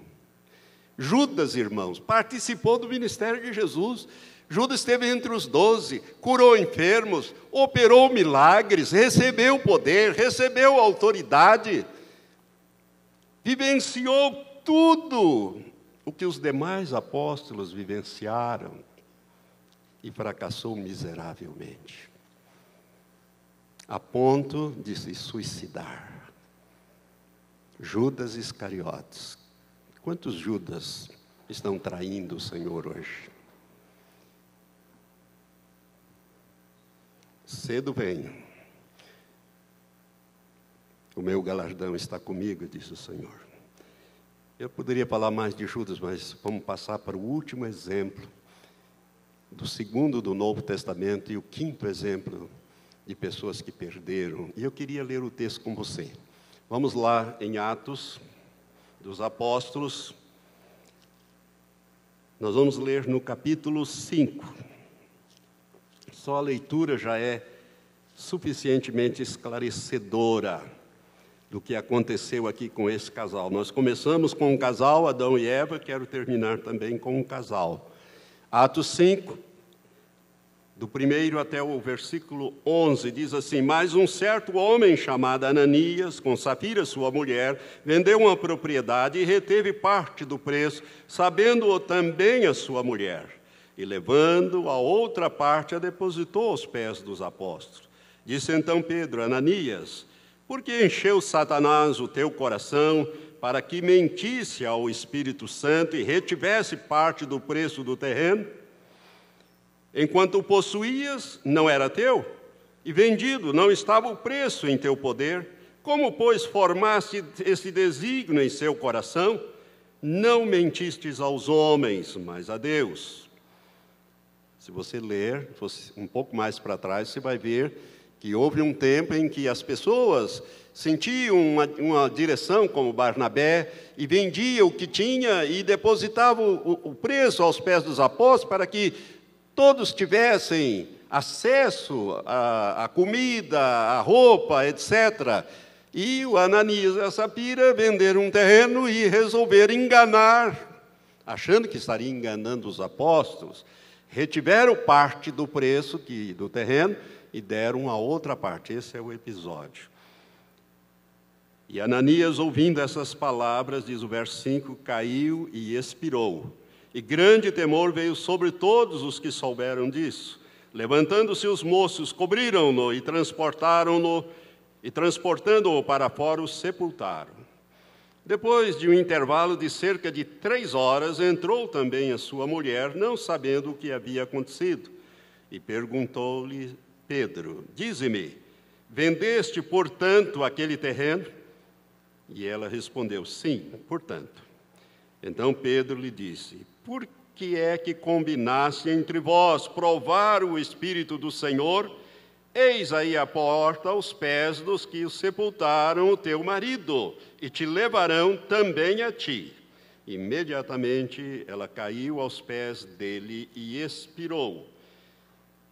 Judas, irmãos, participou do ministério de Jesus. Judas esteve entre os 12, curou enfermos, operou milagres, recebeu poder, recebeu autoridade, vivenciou tudo o que os demais apóstolos vivenciaram e fracassou miseravelmente, a ponto de se suicidar. Judas Iscariotes. Quantos Judas estão traindo o Senhor hoje? Cedo venho. O meu galardão está comigo, disse o Senhor. Eu poderia falar mais de Judas, mas vamos passar para o último exemplo, do segundo do Novo Testamento e o quinto exemplo de pessoas que perderam. E eu queria ler o texto com você. Vamos lá em Atos dos Apóstolos. Nós vamos ler no capítulo 5. Só a leitura já é suficientemente esclarecedora do que aconteceu aqui com esse casal. Nós começamos com um casal, Adão e Eva, quero terminar também com um casal. Atos 5, do 1º até o versículo 11, diz assim: Mas um certo homem chamado Ananias, com Safira, sua mulher, vendeu uma propriedade e reteve parte do preço, sabendo-o também a sua mulher. E levando a outra parte, a depositou aos pés dos apóstolos. Disse então Pedro: Ananias, por que encheu Satanás o teu coração para que mentisse ao Espírito Santo e retivesse parte do preço do terreno? Enquanto o possuías, não era teu, e vendido, não estava o preço em teu poder. Como, pois, formaste esse desígnio em seu coração? Não mentistes aos homens, mas a Deus. Se você ler, fosse um pouco mais para trás, você vai ver que houve um tempo em que as pessoas sentiam uma direção como Barnabé e vendiam o que tinha e depositavam o preço aos pés dos apóstolos para que todos tivessem acesso à comida, à roupa, etc. E o Ananias e a Safira venderam um terreno e resolveram enganar, achando que estariam enganando os apóstolos. Retiveram parte do preço do terreno e deram a outra parte. Esse é o episódio. E Ananias, ouvindo essas palavras, diz o verso 5, caiu e expirou. E grande temor veio sobre todos os que souberam disso. Levantando-se os moços, cobriram-no e transportaram-no, e transportando-o para fora, o sepultaram. Depois de um intervalo de cerca de 3 horas, entrou também a sua mulher, não sabendo o que havia acontecido. E perguntou-lhe Pedro: Dize-me, vendeste, portanto, aquele terreno? E ela respondeu: Sim, portanto. Então Pedro lhe disse: Por que é que combinaste entre vós provar o Espírito do Senhor? Eis aí a porta aos pés dos que sepultaram o teu marido, e te levarão também a ti. Imediatamente ela caiu aos pés dele e expirou.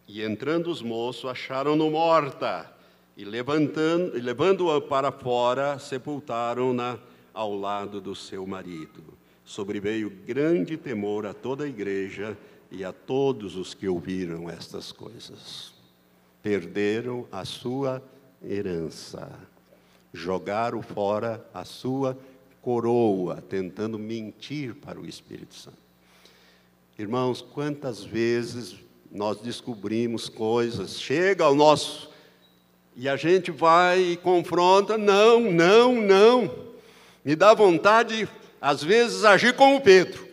E entrando os moços, acharam-no morta, e levando-a para fora, sepultaram-na ao lado do seu marido. Sobreveio grande temor a toda a igreja e a todos os que ouviram estas coisas. Perderam a sua herança, jogaram fora a sua coroa, tentando mentir para o Espírito Santo. Irmãos, quantas vezes nós descobrimos coisas, chega ao nosso, e a gente vai e confronta, não. Me dá vontade, às vezes, agir como Pedro.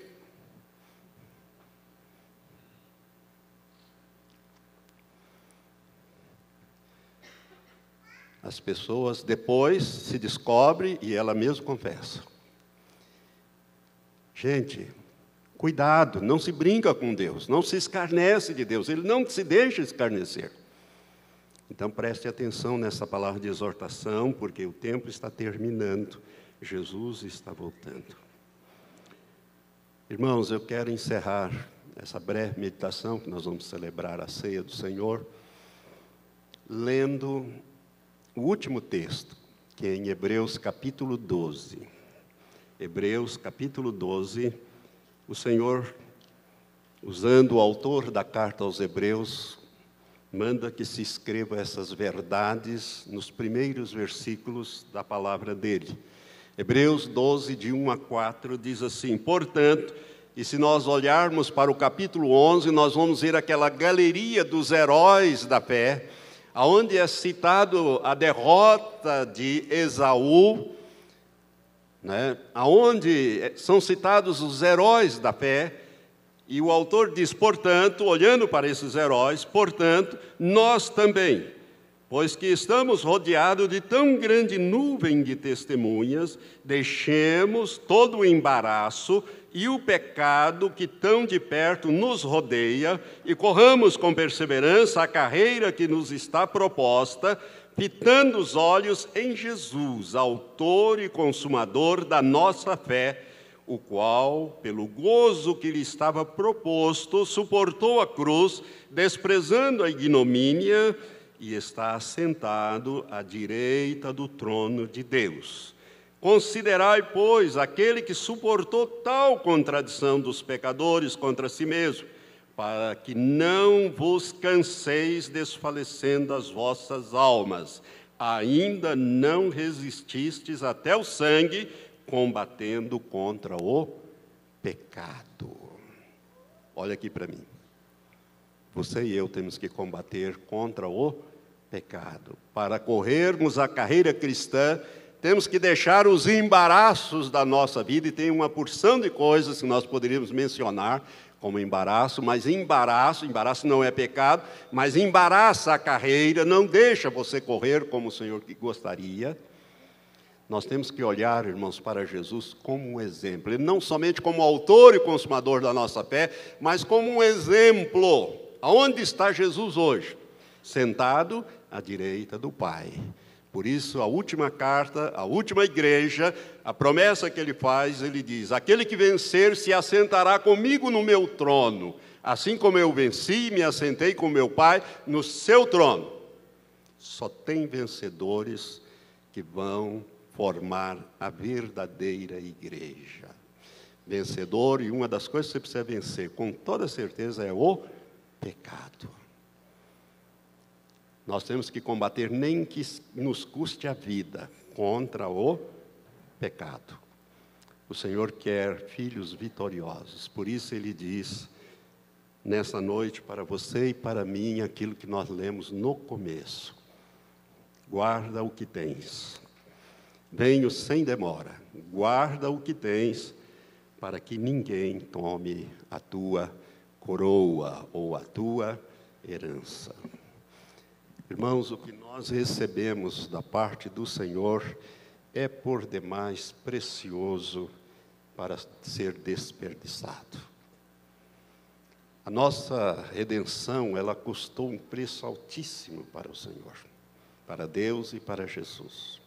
As pessoas depois se descobrem e ela mesma confessa. Gente, cuidado, não se brinca com Deus, não se escarnece de Deus, Ele não se deixa escarnecer. Então preste atenção nessa palavra de exortação, porque o tempo está terminando, Jesus está voltando. Irmãos, eu quero encerrar essa breve meditação, que nós vamos celebrar a ceia do Senhor, lendo o último texto, que é em Hebreus capítulo 12. Hebreus capítulo 12, o usando o autor da carta aos Hebreus, manda que se escreva essas verdades nos primeiros versículos da palavra dele. Hebreus 12, de 1 a 4, diz assim: portanto, e se nós olharmos para o capítulo 11, nós vamos ver aquela galeria dos heróis da fé, onde é citado a derrota de Esaú, onde são citados os heróis da fé, e o autor diz, portanto, olhando para esses heróis, portanto, nós também, pois que estamos rodeados de tão grande nuvem de testemunhas, deixemos todo o embaraço e o pecado que tão de perto nos rodeia, e corramos com perseverança a carreira que nos está proposta, fitando os olhos em Jesus, autor e consumador da nossa fé, o qual, pelo gozo que lhe estava proposto, suportou a cruz, desprezando a ignomínia, e está assentado à direita do trono de Deus. Considerai, pois, aquele que suportou tal contradição dos pecadores contra si mesmo, para que não vos canseis desfalecendo as vossas almas. Ainda não resististes até o sangue, combatendo contra o pecado. Olha aqui para mim. Você e eu temos que combater contra o pecado. Para corrermos a carreira cristã, temos que deixar os embaraços da nossa vida, e tem uma porção de coisas que nós poderíamos mencionar como embaraço, mas embaraço não é pecado, mas embaraça a carreira, não deixa você correr como o Senhor gostaria. Nós temos que olhar, irmãos, para Jesus como um exemplo. Ele não somente como autor e consumador da nossa fé, mas como um exemplo. Aonde está Jesus hoje? Sentado à direita do Pai. Por isso, a última carta, a última igreja, a promessa que ele faz, ele diz: aquele que vencer se assentará comigo no meu trono, assim como eu venci e me assentei com meu Pai no seu trono. Só tem vencedores que vão formar a verdadeira igreja. Vencedor, e uma das coisas que você precisa vencer, com toda certeza, é o pecado. Nós temos que combater, nem que nos custe a vida, contra o pecado. O Senhor quer filhos vitoriosos. Por isso Ele diz, nessa noite, para você e para mim, aquilo que nós lemos no começo: guarda o que tens. Venho sem demora, guarda o que tens, para que ninguém tome a tua coroa ou a tua herança. Irmãos, o que nós recebemos da parte do Senhor é por demais precioso para ser desperdiçado. A nossa redenção, ela custou um preço altíssimo para o Senhor, para Deus e para Jesus.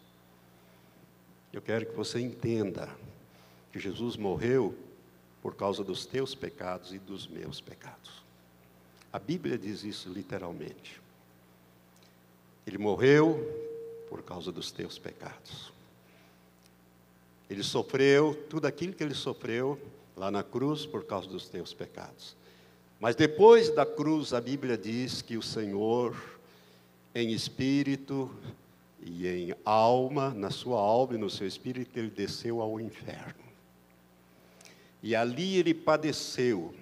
Eu quero que você entenda que Jesus morreu por causa dos teus pecados e dos meus pecados. A Bíblia diz isso literalmente. Ele morreu por causa dos teus pecados. Ele sofreu tudo aquilo que ele sofreu lá na cruz por causa dos teus pecados. Mas depois da cruz, a Bíblia diz que o Senhor, em espírito e em alma, na sua alma e no seu espírito, ele desceu ao inferno. E ali ele padeceu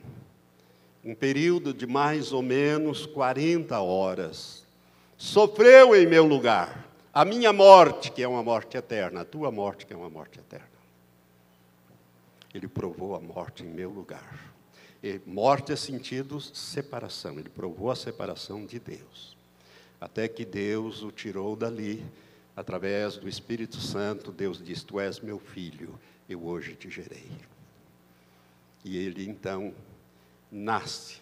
um período de mais ou menos 40 horas. Sofreu em meu lugar a minha morte, que é uma morte eterna, a tua morte, que é uma morte eterna. Ele provou a morte em meu lugar. E morte é sentido separação, ele provou a separação de Deus. Até que Deus o tirou dali, através do Espírito Santo. Deus disse: tu és meu filho, eu hoje te gerei. E ele então nasce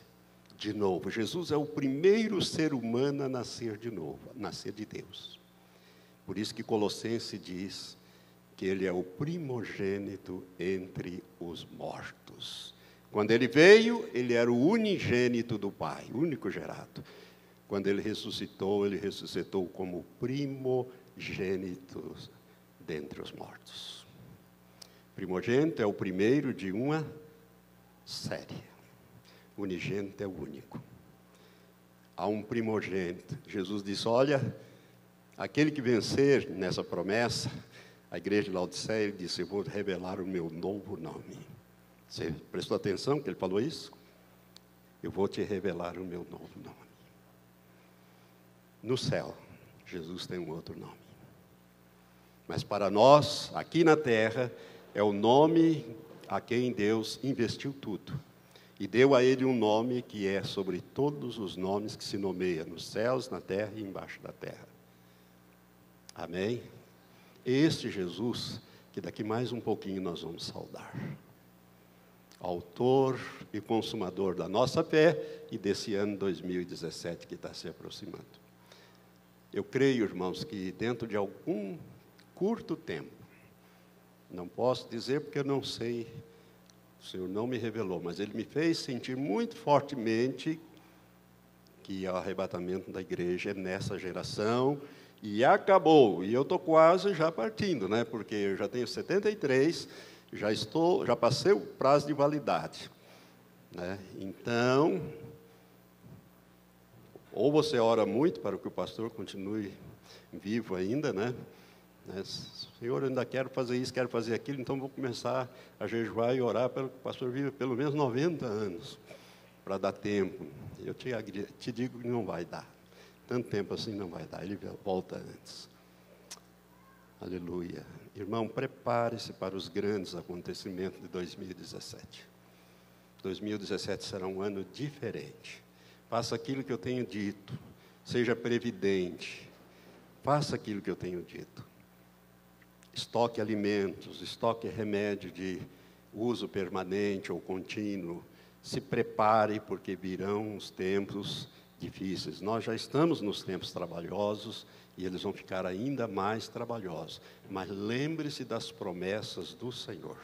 de novo. Jesus é o primeiro ser humano a nascer de novo, a nascer de Deus. Por isso que Colossenses diz que ele é o primogênito entre os mortos. Quando ele veio, ele era o unigênito do Pai, o único gerado. Quando ele ressuscitou como primogênito dentre os mortos. Primogênito é o primeiro de uma série. unigênito é o único. Há um primogênito. Jesus disse, olha, aquele que vencer nessa promessa, a igreja de Laodiceia disse, eu vou revelar o meu novo nome. Você prestou atenção que ele falou isso? Eu vou te revelar o meu novo nome. No céu, Jesus tem um outro nome. Mas para nós, aqui na terra, é o nome a quem Deus investiu tudo. E deu a ele um nome que é sobre todos os nomes que se nomeia nos céus, na terra e embaixo da terra. Amém? Este Jesus, que daqui mais um pouquinho nós vamos saudar. Autor e consumador da nossa fé e desse ano 2017 que está se aproximando. Eu creio, irmãos, que dentro de algum curto tempo, não posso dizer porque eu não sei, o Senhor não me revelou, mas Ele me fez sentir muito fortemente que o arrebatamento da igreja é nessa geração e acabou. E eu estou quase já partindo, né? Porque eu já tenho 73, já passei o prazo de validade, né? Então, ou você ora muito para que o pastor continue vivo ainda, né? Senhor, eu ainda quero fazer isso, quero fazer aquilo, então vou começar a jejuar e orar para que o pastor viva pelo menos 90 anos, para dar tempo. Eu te digo que não vai dar. Tanto tempo assim não vai dar, ele volta antes. Aleluia. Irmão, prepare-se para os grandes acontecimentos de 2017. 2017 será um ano diferente. Faça aquilo que eu tenho dito. Seja previdente. Faça aquilo que eu tenho dito. Estoque alimentos, estoque remédio de uso permanente ou contínuo. Se prepare, porque virão os tempos difíceis. Nós já estamos nos tempos trabalhosos e eles vão ficar ainda mais trabalhosos. Mas lembre-se das promessas do Senhor.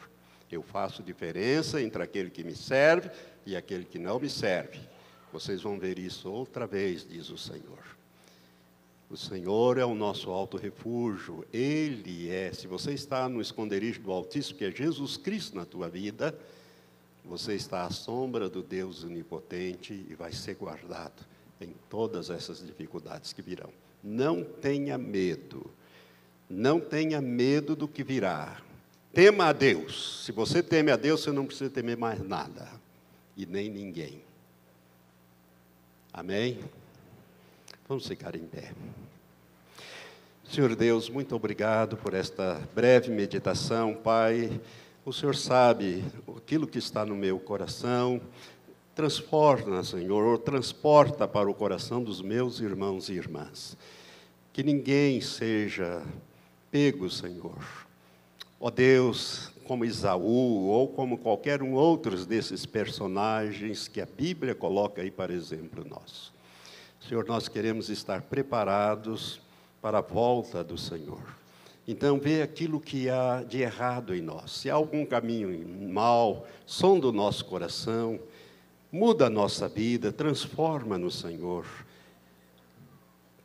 Eu faço diferença entre aquele que me serve e aquele que não me serve. Vocês vão ver isso outra vez, diz o Senhor. O Senhor é o nosso alto refúgio. Ele é, se você está no esconderijo do Altíssimo, que é Jesus Cristo na tua vida, você está à sombra do Deus onipotente e vai ser guardado em todas essas dificuldades que virão. Não tenha medo. Não tenha medo do que virá. Tema a Deus. Se você teme a Deus, você não precisa temer mais nada. E nem ninguém. Amém? Vamos ficar em pé. Senhor Deus, muito obrigado por esta breve meditação, Pai. O Senhor sabe aquilo que está no meu coração. Transforma, Senhor, transporta para o coração dos meus irmãos e irmãs. Que ninguém seja pego, Senhor. Ó Deus, como Esaú ou como qualquer um outros desses personagens que a Bíblia coloca aí para exemplo nosso. Senhor, nós queremos estar preparados para a volta do Senhor. Então, vê aquilo que há de errado em nós. Se há algum caminho mal, sonda o nosso coração, muda a nossa vida, transforma-nos, Senhor,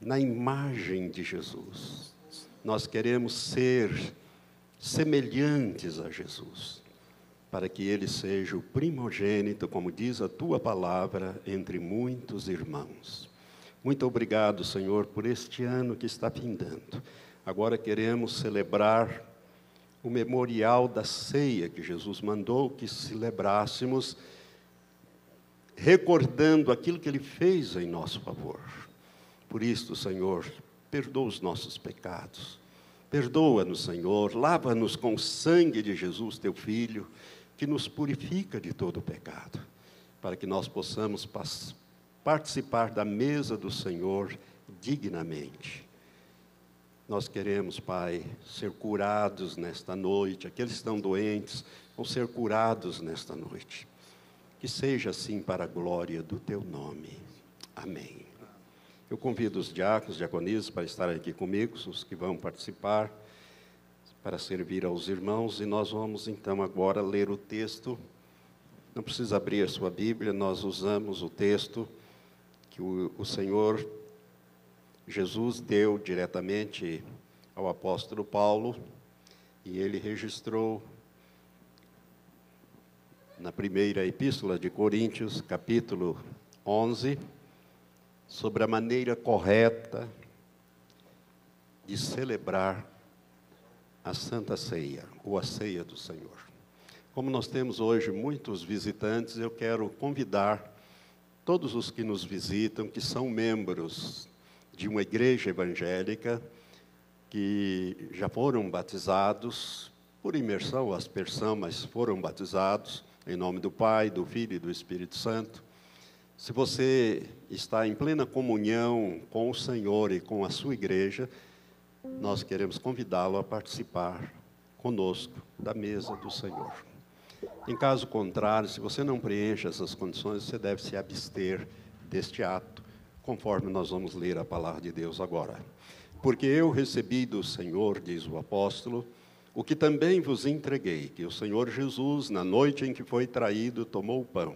na imagem de Jesus. Nós queremos ser semelhantes a Jesus, para que Ele seja o primogênito, como diz a Tua palavra, entre muitos irmãos. Muito obrigado, Senhor, por este ano que está findando. Agora queremos celebrar o memorial da ceia que Jesus mandou que celebrássemos, recordando aquilo que Ele fez em nosso favor. Por isso, Senhor, perdoa os nossos pecados. Perdoa-nos, Senhor, lava-nos com o sangue de Jesus, Teu Filho, que nos purifica de todo o pecado, para que nós possamos participar da mesa do Senhor dignamente. Nós queremos, Pai, ser curados nesta noite. Aqueles que estão doentes vão ser curados nesta noite. Que seja assim para a glória do Teu nome. Amém. Eu convido os diáconos, diaconisas para estarem aqui comigo, os que vão participar, para servir aos irmãos. E nós vamos então agora ler o texto. Não precisa abrir a sua Bíblia, nós usamos o texto que o Senhor Jesus deu diretamente ao apóstolo Paulo, e ele registrou na primeira epístola de Coríntios, capítulo 11, sobre a maneira correta de celebrar a Santa Ceia, ou a Ceia do Senhor. Como nós temos hoje muitos visitantes, eu quero convidar todos os que nos visitam, que são membros de uma igreja evangélica, que já foram batizados, por imersão ou aspersão, mas foram batizados, em nome do Pai, do Filho e do Espírito Santo. Se você está em plena comunhão com o Senhor e com a sua igreja, nós queremos convidá-lo a participar conosco da mesa do Senhor. Em caso contrário, se você não preenche essas condições, você deve se abster deste ato, conforme nós vamos ler a palavra de Deus agora. Porque eu recebi do Senhor, diz o apóstolo, o que também vos entreguei, que o Senhor Jesus, na noite em que foi traído, tomou o pão,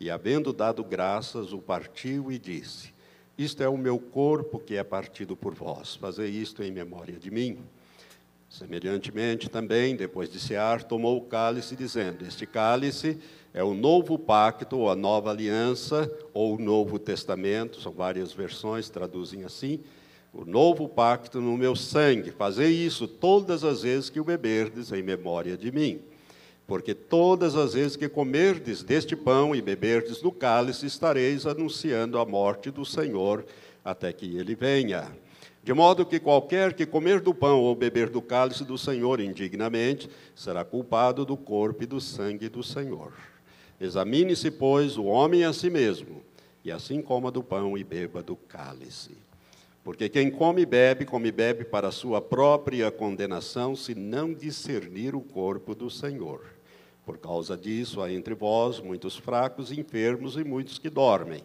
e havendo dado graças, o partiu e disse: isto é o meu corpo que é partido por vós, fazei isto em memória de mim. Semelhantemente também, depois de cear, tomou o cálice, dizendo: este cálice é o novo pacto, ou a nova aliança, ou o novo testamento, são várias versões, traduzem assim, o novo pacto no meu sangue, fazei isso todas as vezes que o beberdes em memória de mim. Porque todas as vezes que comerdes deste pão e beberdes do cálice, estareis anunciando a morte do Senhor, até que ele venha. De modo que qualquer que comer do pão ou beber do cálice do Senhor indignamente, será culpado do corpo e do sangue do Senhor. Examine-se, pois, o homem a si mesmo, e assim coma do pão e beba do cálice. Porque quem come e bebe para a sua própria condenação, se não discernir o corpo do Senhor. Por causa disso, há entre vós muitos fracos, enfermos e muitos que dormem.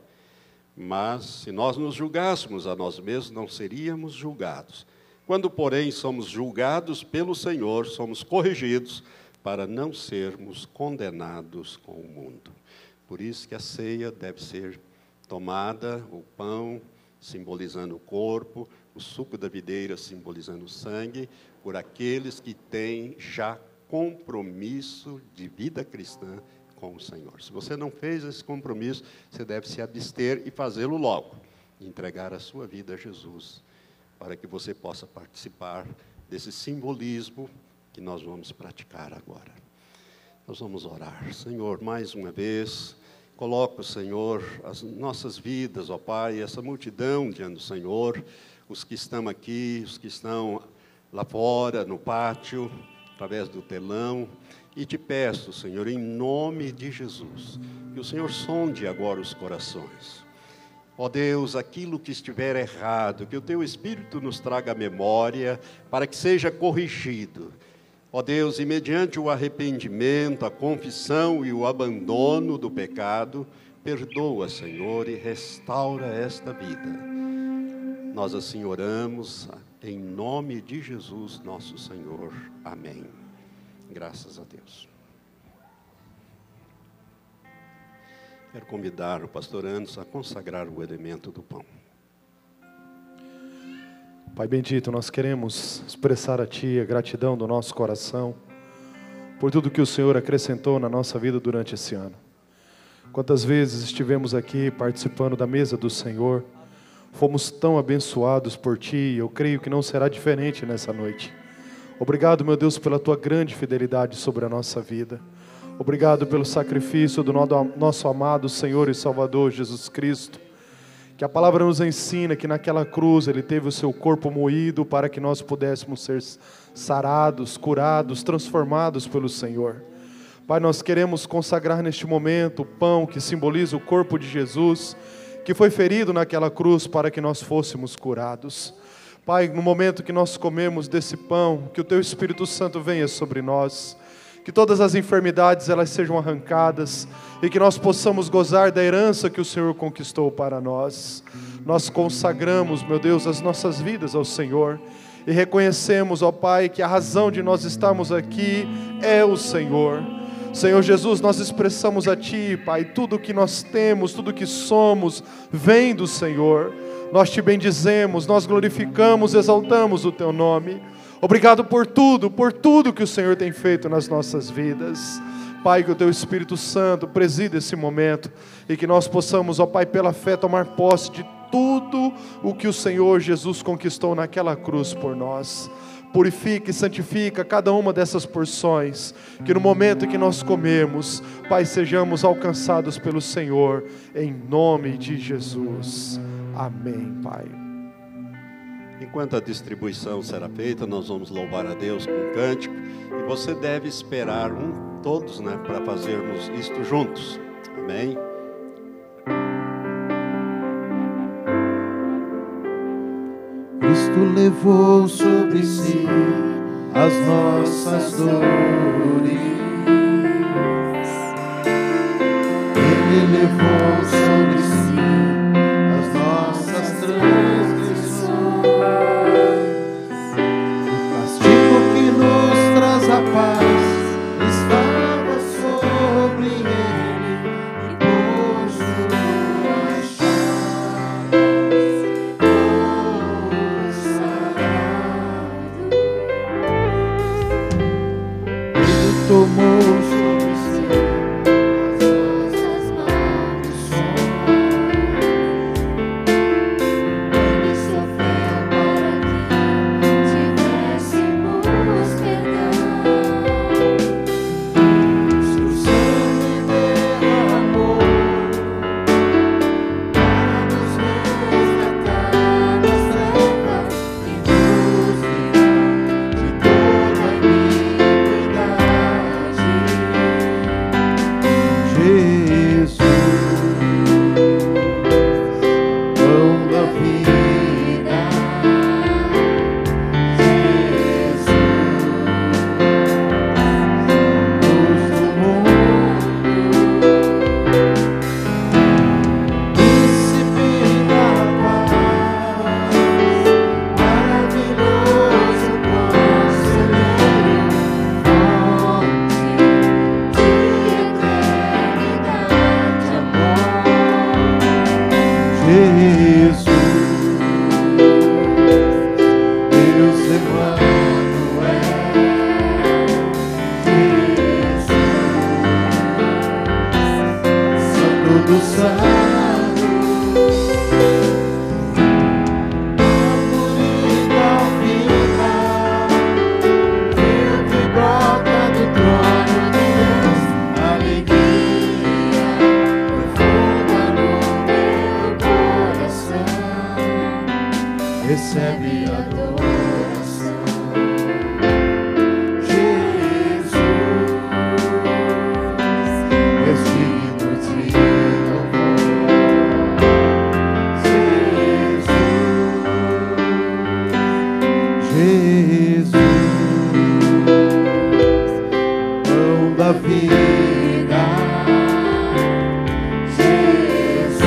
Mas, se nós nos julgássemos a nós mesmos, não seríamos julgados. Quando, porém, somos julgados pelo Senhor, somos corrigidos para não sermos condenados com o mundo. Por isso que a ceia deve ser tomada, o pão simbolizando o corpo, o suco da videira simbolizando o sangue, por aqueles que têm já compromisso de vida cristã com o Senhor. Se você não fez esse compromisso, você deve se abster e fazê-lo logo. Entregar a sua vida a Jesus, para que você possa participar desse simbolismo que nós vamos praticar agora. Nós vamos orar. Senhor, mais uma vez, coloca, Senhor, as nossas vidas, ó Pai, essa multidão diante do Senhor, os que estão aqui, os que estão lá fora, no pátio, através do telão, e te peço, Senhor, em nome de Jesus, que o Senhor sonde agora os corações. Ó Deus, aquilo que estiver errado, que o Teu Espírito nos traga à memória, para que seja corrigido. Ó Deus, e mediante o arrependimento, a confissão e o abandono do pecado, perdoa, Senhor, e restaura esta vida. Nós assim oramos, em nome de Jesus, nosso Senhor. Amém. Graças a Deus. Quero convidar o pastor Anderson a consagrar o elemento do pão. Pai bendito, nós queremos expressar a Ti a gratidão do nosso coração por tudo que o Senhor acrescentou na nossa vida durante esse ano. Quantas vezes estivemos aqui participando da mesa do Senhor, fomos tão abençoados por Ti, e eu creio que não será diferente nessa noite. Obrigado, meu Deus, pela Tua grande fidelidade sobre a nossa vida. Obrigado pelo sacrifício do nosso amado Senhor e Salvador Jesus Cristo, que a palavra nos ensina que naquela cruz Ele teve o seu corpo moído para que nós pudéssemos ser sarados, curados, transformados pelo Senhor. Pai, nós queremos consagrar neste momento o pão que simboliza o corpo de Jesus, que foi ferido naquela cruz para que nós fôssemos curados. Pai, no momento que nós comemos desse pão, que o Teu Espírito Santo venha sobre nós, que todas as enfermidades elas sejam arrancadas e que nós possamos gozar da herança que o Senhor conquistou para nós. Nós consagramos, meu Deus, as nossas vidas ao Senhor e reconhecemos, ó Pai, que a razão de nós estarmos aqui é o Senhor. Senhor Jesus, nós expressamos a Ti, Pai, tudo que nós temos, tudo que somos, vem do Senhor. Nós Te bendizemos, nós glorificamos, exaltamos o Teu nome. Obrigado por tudo que o Senhor tem feito nas nossas vidas. Pai, que o Teu Espírito Santo presida esse momento e que nós possamos, ó Pai, pela fé tomar posse de tudo o que o Senhor Jesus conquistou naquela cruz por nós. Purifica e santifica cada uma dessas porções, que no momento que nós comemos, Pai, sejamos alcançados pelo Senhor, em nome de Jesus. Amém, Pai. Enquanto a distribuição será feita, nós vamos louvar a Deus com um cântico, e você deve esperar todos, para fazermos isto juntos. Amém? Cristo levou sobre si as nossas dores. Ele levou sobre si as nossas transgressões. O castigo que nos traz a paz estava sobre ele, e por suas chagas ele tomou sobre si as nossas maldições. Ele sofreu para que tivéssemos perdão. Seu sangue derramou para nos resgatar das trevas e nos livrar de toda iniquidade. Jesus, pão da vida. Jesus, luz do mundo. Príncipe da paz, maravilhoso conselheiro, fonte de eternidade, amor. Jesus, Deus Emmanuel. Jesus, Santo dos Santos, árvore da vida, rio que brota do trono de Deus, alegria profunda no meu coração, recebe adoração. Jesus, és digno de louvor. Jesus, pão da vida. Jesus,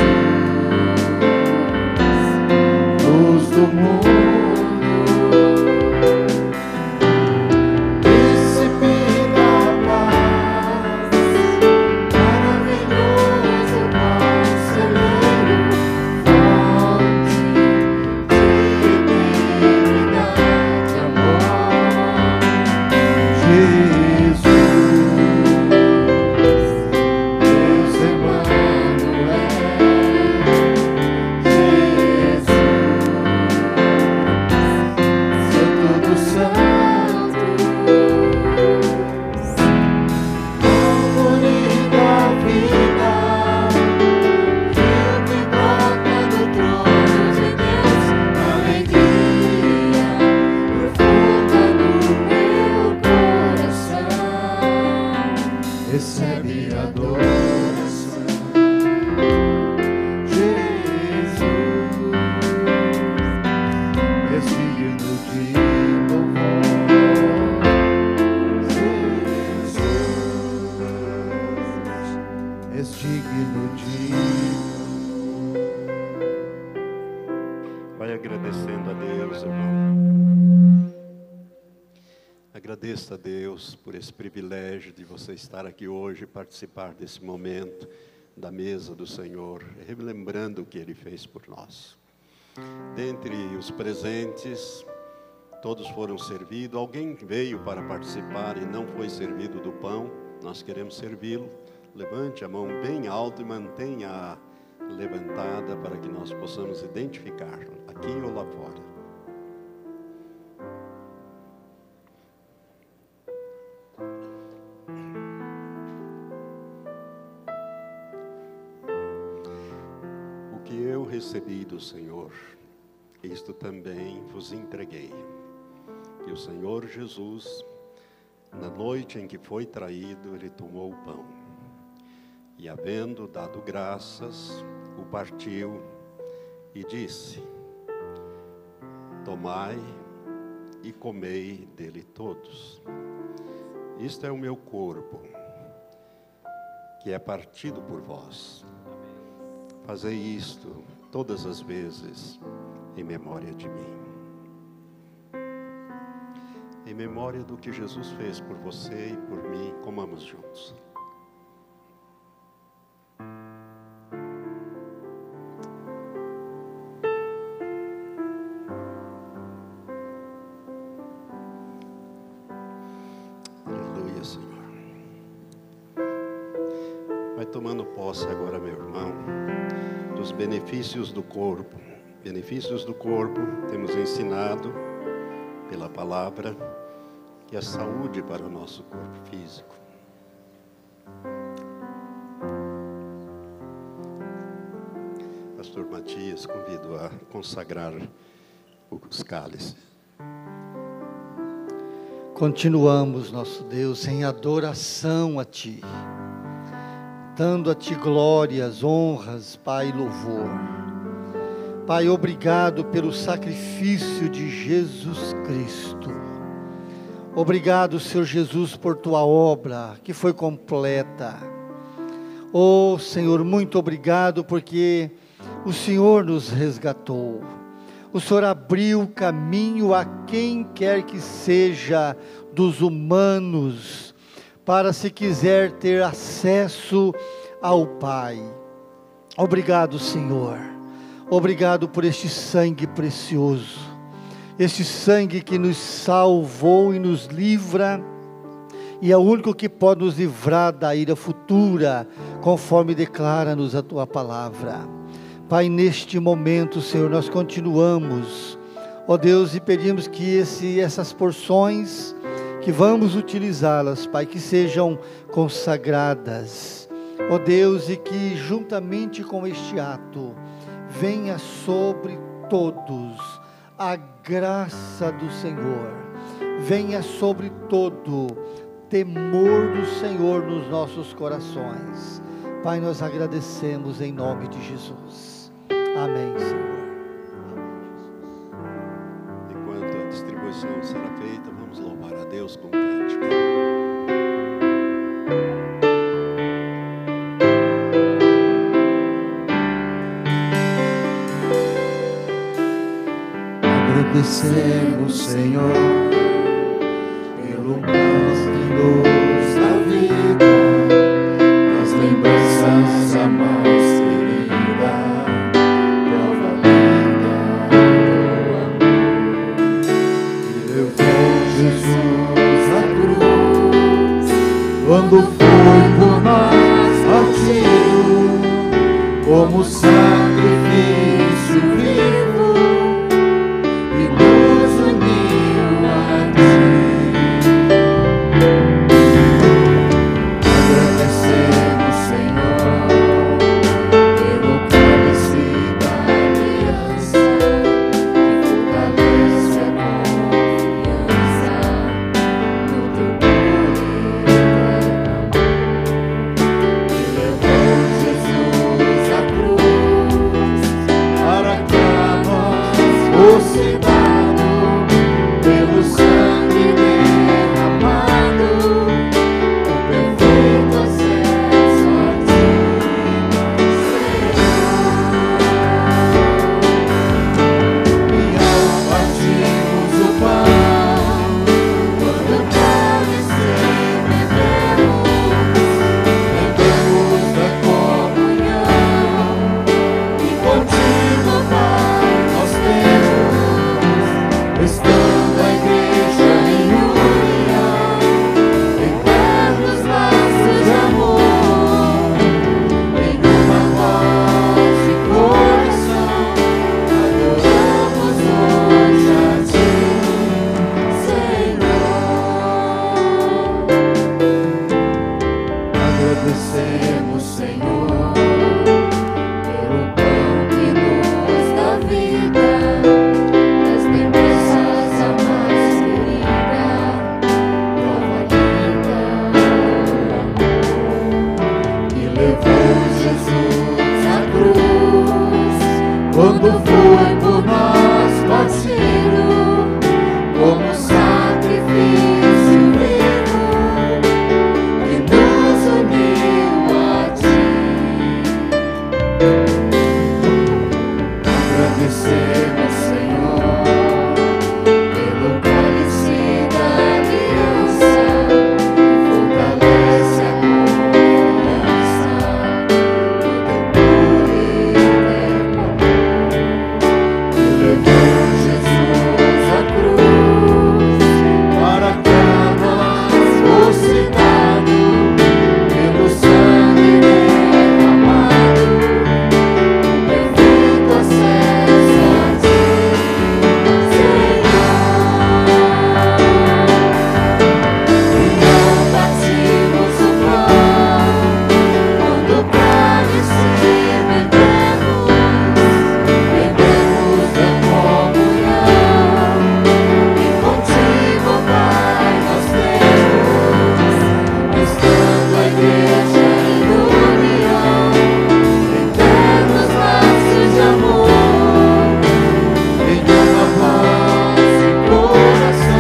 luz do mundo. Príncipe da paz, maravilhoso conselheiro, fonte de eternidade, amor. Jesus, Deus Emmanuel. Jesus, Santo dos Santos, árvore da vida, rio que brota do trono de Deus, alegria profunda no meu coração, recebe adoração. Jesus, és digno de louvor. Jesus, és digno de. Vai agradecendo a Deus, irmão. Agradeça a Deus por esse privilégio de você estar aqui hoje e participar desse momento da mesa do Senhor, relembrando o que Ele fez por nós. Dentre os presentes, todos foram servidos. Alguém veio para participar e não foi servido do pão? nós queremos servi-lo. Levante a mão bem alto e mantenha-a levantada para que nós possamos identificar aqui ou lá fora. O que eu recebi do Senhor, isto também vos entreguei. Que o Senhor Jesus, na noite em que foi traído, ele tomou o pão. E havendo dado graças, o partiu e disse: tomai e comei dele todos. Isto é o meu corpo, que é partido por vós. Fazei isto todas as vezes em memória de mim. Em memória do que Jesus fez por você e por mim, comamos juntos. Aleluia, Senhor. Vai tomando posse agora, meu irmão, dos benefícios do corpo. Benefícios do corpo, temos ensinado pela palavra, que é saúde para o nosso corpo físico. Pastor Matias, convido a consagrar os cálices. Continuamos, nosso Deus, em adoração a Ti, dando a Ti glórias, honras, Pai, e louvor. Pai, obrigado pelo sacrifício de Jesus Cristo. Obrigado, Senhor Jesus, por Tua obra que foi completa. Oh, Senhor, muito obrigado porque o Senhor nos resgatou. O Senhor abriu caminho a quem quer que seja dos humanos, para se quiser ter acesso ao Pai. Obrigado, Senhor. Obrigado por este sangue precioso. Este sangue que nos salvou e nos livra, e é o único que pode nos livrar da ira futura, conforme declara-nos a Tua palavra. Pai, neste momento, Senhor, nós continuamos, ó Deus, e pedimos que essas porções, que vamos utilizá-las, Pai, que sejam consagradas, ó Deus, e que juntamente com este ato, venha sobre todos a graça do Senhor, venha sobre todo temor do Senhor nos nossos corações. Pai, nós agradecemos em nome de Jesus. Amém, Senhor. Enquanto a distribuição será feita, vamos louvar a Deus com cântico. Agradecemos, Senhor, pelo pão que nos dá vida, das lembranças a mais querida, prova linda do amor, que levou Jesus à cruz, quando foi por nós partido, como sacrifício vivo. quando foi por nós partido, como sacrifício vivo, que nos uniu a ti. Agradecemos, Senhor, pelo cálice da aliança, que fortalece a confiança no teu puro e eterno amor, que levou Jesus à cruz, para que a nós fosse dado, pelo sangue derramado, o perfeito acesso a ti, Senhor. E ao partirmos o pão, quando o cálice bebemos, lembremos da comunhão que contigo, Pai, nós temos, estando a igreja em união, eternos laços de amor, em uma voz e coração,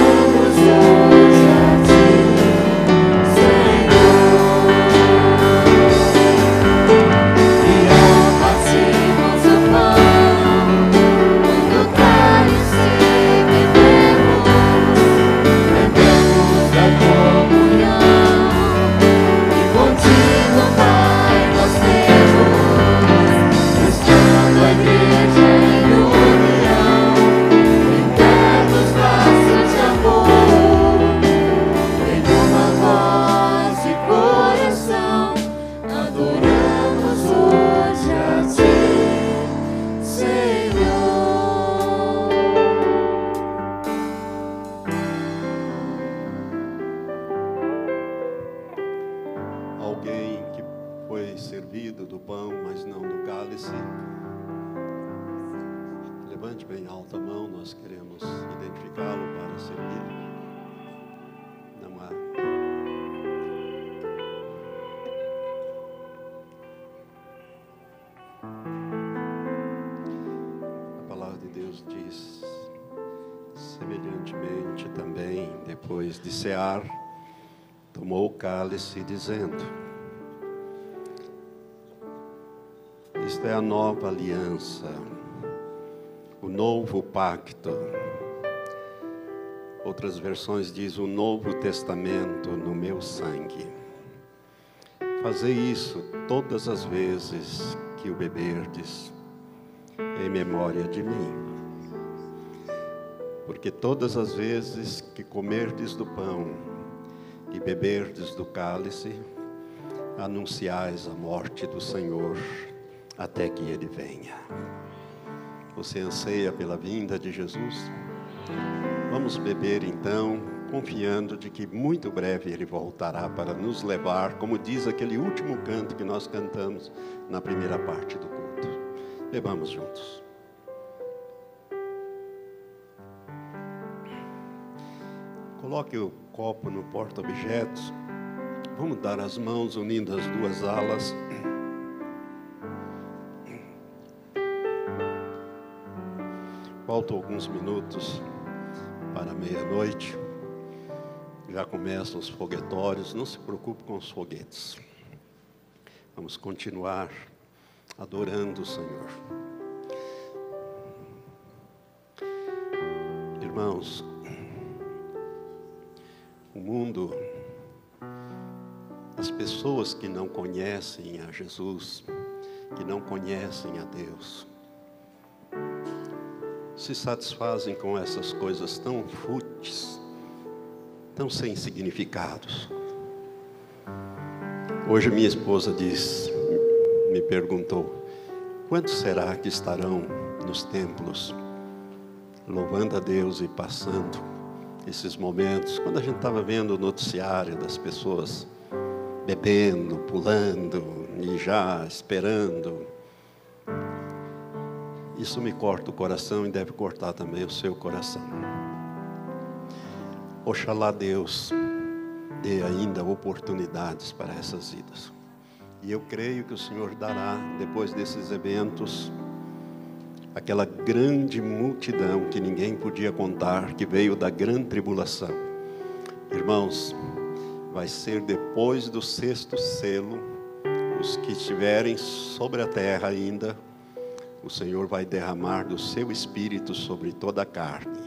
adoramos hoje a ti, Senhor. E ao partirmos o pão, quando o cálice bebemos, lembremos da comunhão que contigo, Pai, nós temos, estando a igreja em união, eternos laços de amor, em uma voz e coração, adoramos hoje a ti, Senhor. Alguém que foi servido do pão, mas não do cálice, levante bem alta a mão, nós queremos identificá-lo para servir. Não há. A palavra de Deus diz, semelhantemente também, depois de cear, tomou o cálice, dizendo: isto é a nova aliança, o novo pacto. Outras versões diz o novo testamento no meu sangue. Fazei isso todas as vezes que o beberdes, em memória de mim. Porque todas as vezes que comerdes do pão e beberdes do cálice, anunciais a morte do Senhor até que Ele venha. Você anseia pela vinda de Jesus? Vamos beber então, confiando de que muito breve Ele voltará para nos levar, como diz aquele último canto que nós cantamos na primeira parte do culto. Bebamos juntos. Coloque o copo no porta-objetos. Vamos dar as mãos unindo as duas alas. Faltam alguns minutos para meia-noite. Já começam os foguetórios. Não se preocupe com os foguetes. Vamos continuar adorando o Senhor. Irmãos, o mundo, as pessoas que não conhecem a Jesus, que não conhecem a Deus, se satisfazem com essas coisas tão fúteis, tão sem significados. Hoje minha esposa me perguntou: quantos será que estarão nos templos, louvando a Deus e passando esses momentos, quando a gente estava vendo o noticiário das pessoas bebendo, pulando e já esperando. Isso me corta o coração e deve cortar também o seu coração. Oxalá Deus dê ainda oportunidades para essas vidas. E eu creio que o Senhor dará, depois desses eventos, aquela grande multidão que ninguém podia contar, que veio da grande tribulação. Irmãos, vai ser depois do 6º selo, os que estiverem sobre a terra ainda, o Senhor vai derramar do seu Espírito sobre toda a carne.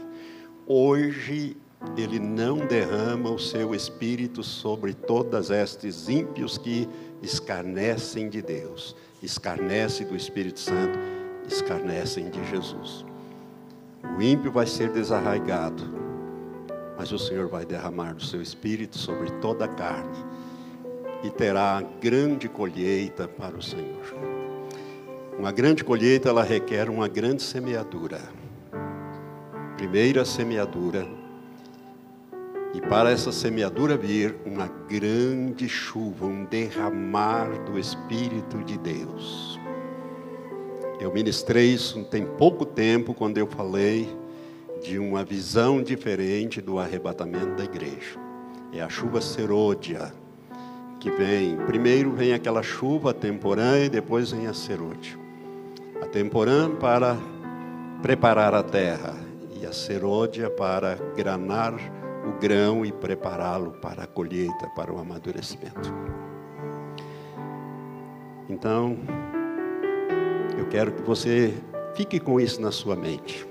Hoje, Ele não derrama o seu Espírito sobre todas estes ímpios que escarnecem de Deus, escarnecem do Espírito Santo, escarnecem de Jesus. O ímpio vai ser desarraigado, mas o Senhor vai derramar do seu Espírito sobre toda a carne e terá grande colheita para o Senhor. Uma grande colheita, ela requer uma grande semeadura. Primeira semeadura. E para essa semeadura vir, uma grande chuva, um derramar do Espírito de Deus. Eu ministrei isso tem pouco tempo, quando eu falei de uma visão diferente do arrebatamento da igreja. É a chuva serôdia, que vem, primeiro vem aquela chuva temporânea e depois vem a serôdia. A temporânea para preparar a terra e a serôdia para granar o grão e prepará-lo para a colheita, para o amadurecimento. Então, eu quero que você fique com isso na sua mente.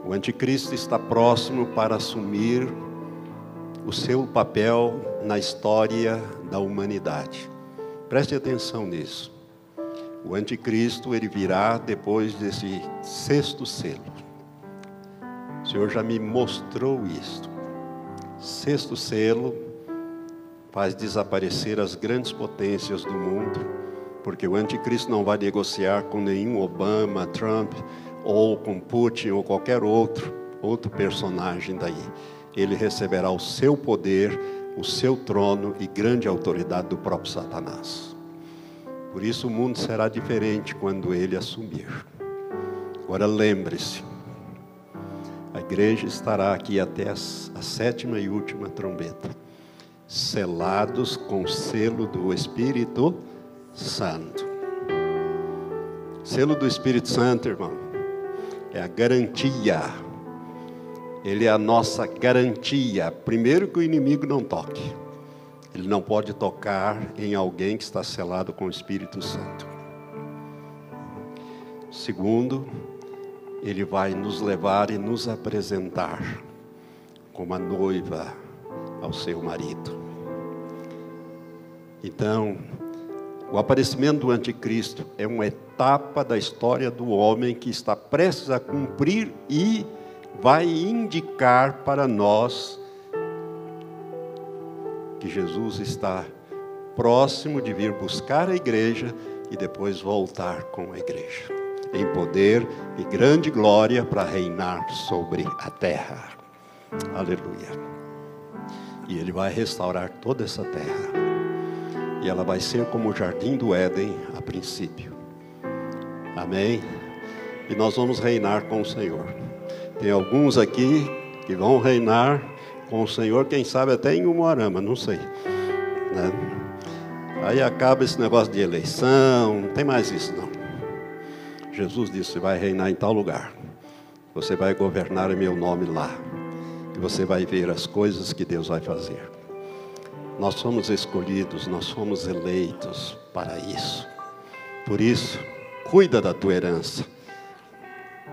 O anticristo está próximo para assumir o seu papel na história da humanidade. Preste atenção nisso. O anticristo, ele virá depois desse 6º selo. O Senhor já me mostrou isso. 6º selo faz desaparecer as grandes potências do mundo, porque o anticristo não vai negociar com nenhum Obama, Trump, ou com Putin, ou qualquer outro personagem daí. Ele receberá o seu poder, o seu trono e grande autoridade do próprio Satanás. Por isso o mundo será diferente quando ele assumir. Agora lembre-se, a igreja estará aqui até a 7ª e última trombeta, selados com o selo do Espírito Santo. Selo do Espírito Santo, irmão, é a garantia. Ele é a nossa garantia. Primeiro, que o inimigo não toque. Ele não pode tocar em alguém que está selado com o Espírito Santo. Segundo, ele vai nos levar e nos apresentar como a noiva ao seu marido. Então, o aparecimento do anticristo é uma etapa da história do homem que está prestes a cumprir e vai indicar para nós que Jesus está próximo de vir buscar a igreja e depois voltar com a igreja, em poder e grande glória para reinar sobre a terra. Aleluia. E Ele vai restaurar toda essa terra. E ela vai ser como o jardim do Éden a princípio. Amém? E nós vamos reinar com o Senhor. Tem alguns aqui que vão reinar com o Senhor, quem sabe até em Umuarama, não sei, né? Aí acaba esse negócio de eleição, não tem mais isso não. Jesus disse: você vai reinar em tal lugar, você vai governar em meu nome lá, e você vai ver as coisas que Deus vai fazer. Nós somos escolhidos, nós somos eleitos para isso. Por isso, cuida da tua herança,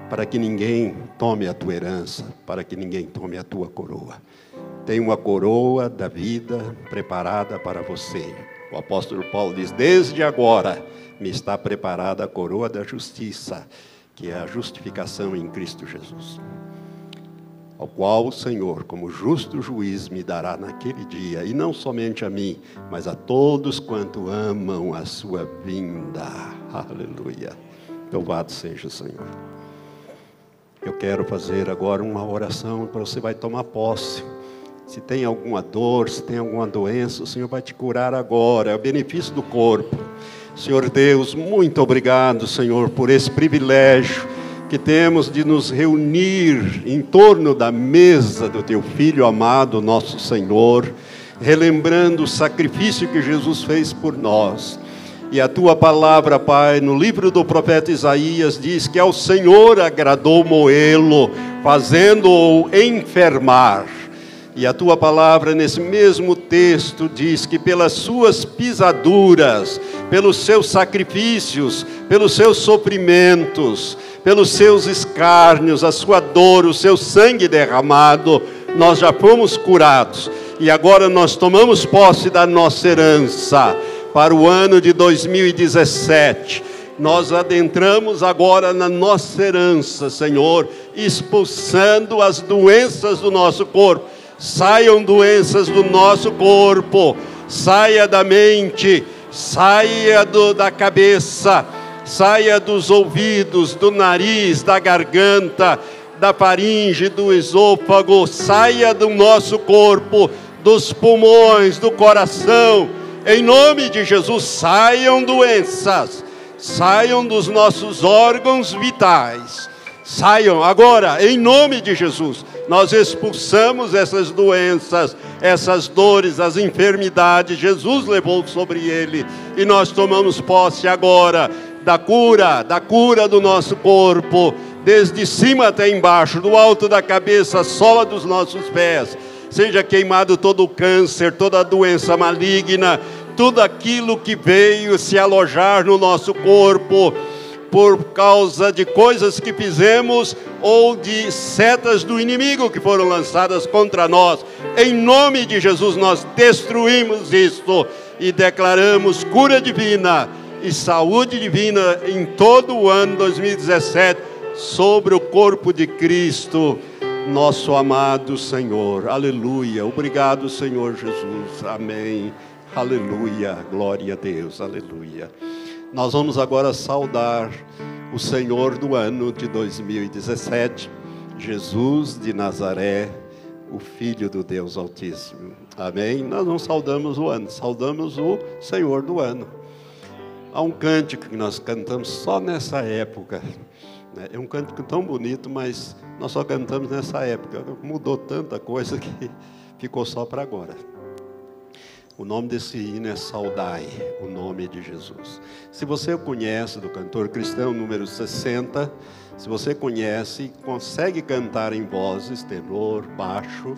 para que ninguém tome a tua herança, para que ninguém tome a tua coroa. Tem uma coroa da vida preparada para você. O apóstolo Paulo diz: desde agora me está preparada a coroa da justiça, que é a justificação em Cristo Jesus, ao qual o Senhor, como justo juiz, me dará naquele dia, e não somente a mim, mas a todos quanto amam a sua vinda. Aleluia. Louvado seja o Senhor. Eu quero fazer agora uma oração para você vai tomar posse. Se tem alguma dor, se tem alguma doença, o Senhor vai te curar agora. É o benefício do corpo. Senhor Deus, muito obrigado, Senhor, por esse privilégio que temos de nos reunir em torno da mesa do Teu Filho amado, nosso Senhor, relembrando o sacrifício que Jesus fez por nós. E a tua palavra, Pai, no livro do profeta Isaías, diz que ao Senhor agradou moê-lo, fazendo-o enfermar. E a tua palavra, nesse mesmo texto, diz que pelas suas pisaduras, pelos seus sacrifícios, pelos seus sofrimentos, pelos seus escárnios, a sua dor, o seu sangue derramado, nós já fomos curados. E agora nós tomamos posse da nossa herança para o ano de 2017. Nós adentramos agora na nossa herança, Senhor, expulsando as doenças do nosso corpo. Saiam doenças do nosso corpo, saia da mente, saia da cabeça, saia dos ouvidos, do nariz, da garganta, da faringe, do esôfago, saia do nosso corpo, dos pulmões, do coração. Em nome de Jesus, saiam doenças, saiam dos nossos órgãos vitais. Saiam agora, em nome de Jesus. Nós expulsamos essas doenças, essas dores, as enfermidades. Jesus levou sobre ele. E nós tomamos posse agora da cura do nosso corpo, desde cima até embaixo, do alto da cabeça, a sola dos nossos pés. Seja queimado todo o câncer, toda a doença maligna, tudo aquilo que veio se alojar no nosso corpo, por causa de coisas que fizemos ou de setas do inimigo que foram lançadas contra nós. Em nome de Jesus nós destruímos isto e declaramos cura divina e saúde divina em todo o ano 2017 sobre o corpo de Cristo, nosso amado Senhor. Aleluia. Obrigado, Senhor Jesus. Amém. Aleluia. Glória a Deus. Aleluia. Nós vamos agora saudar o Senhor do ano de 2017, Jesus de Nazaré, o Filho do Deus Altíssimo. Amém? Nós não saudamos o ano, saudamos o Senhor do ano. Há um cântico que nós cantamos só nessa época. É um cântico tão bonito, mas nós só cantamos nessa época. Mudou tanta coisa que ficou só para agora. O nome desse hino é Saudai, o nome de Jesus. Se você o conhece, do cantor cristão número 60, se você conhece, consegue cantar em vozes, tenor, baixo,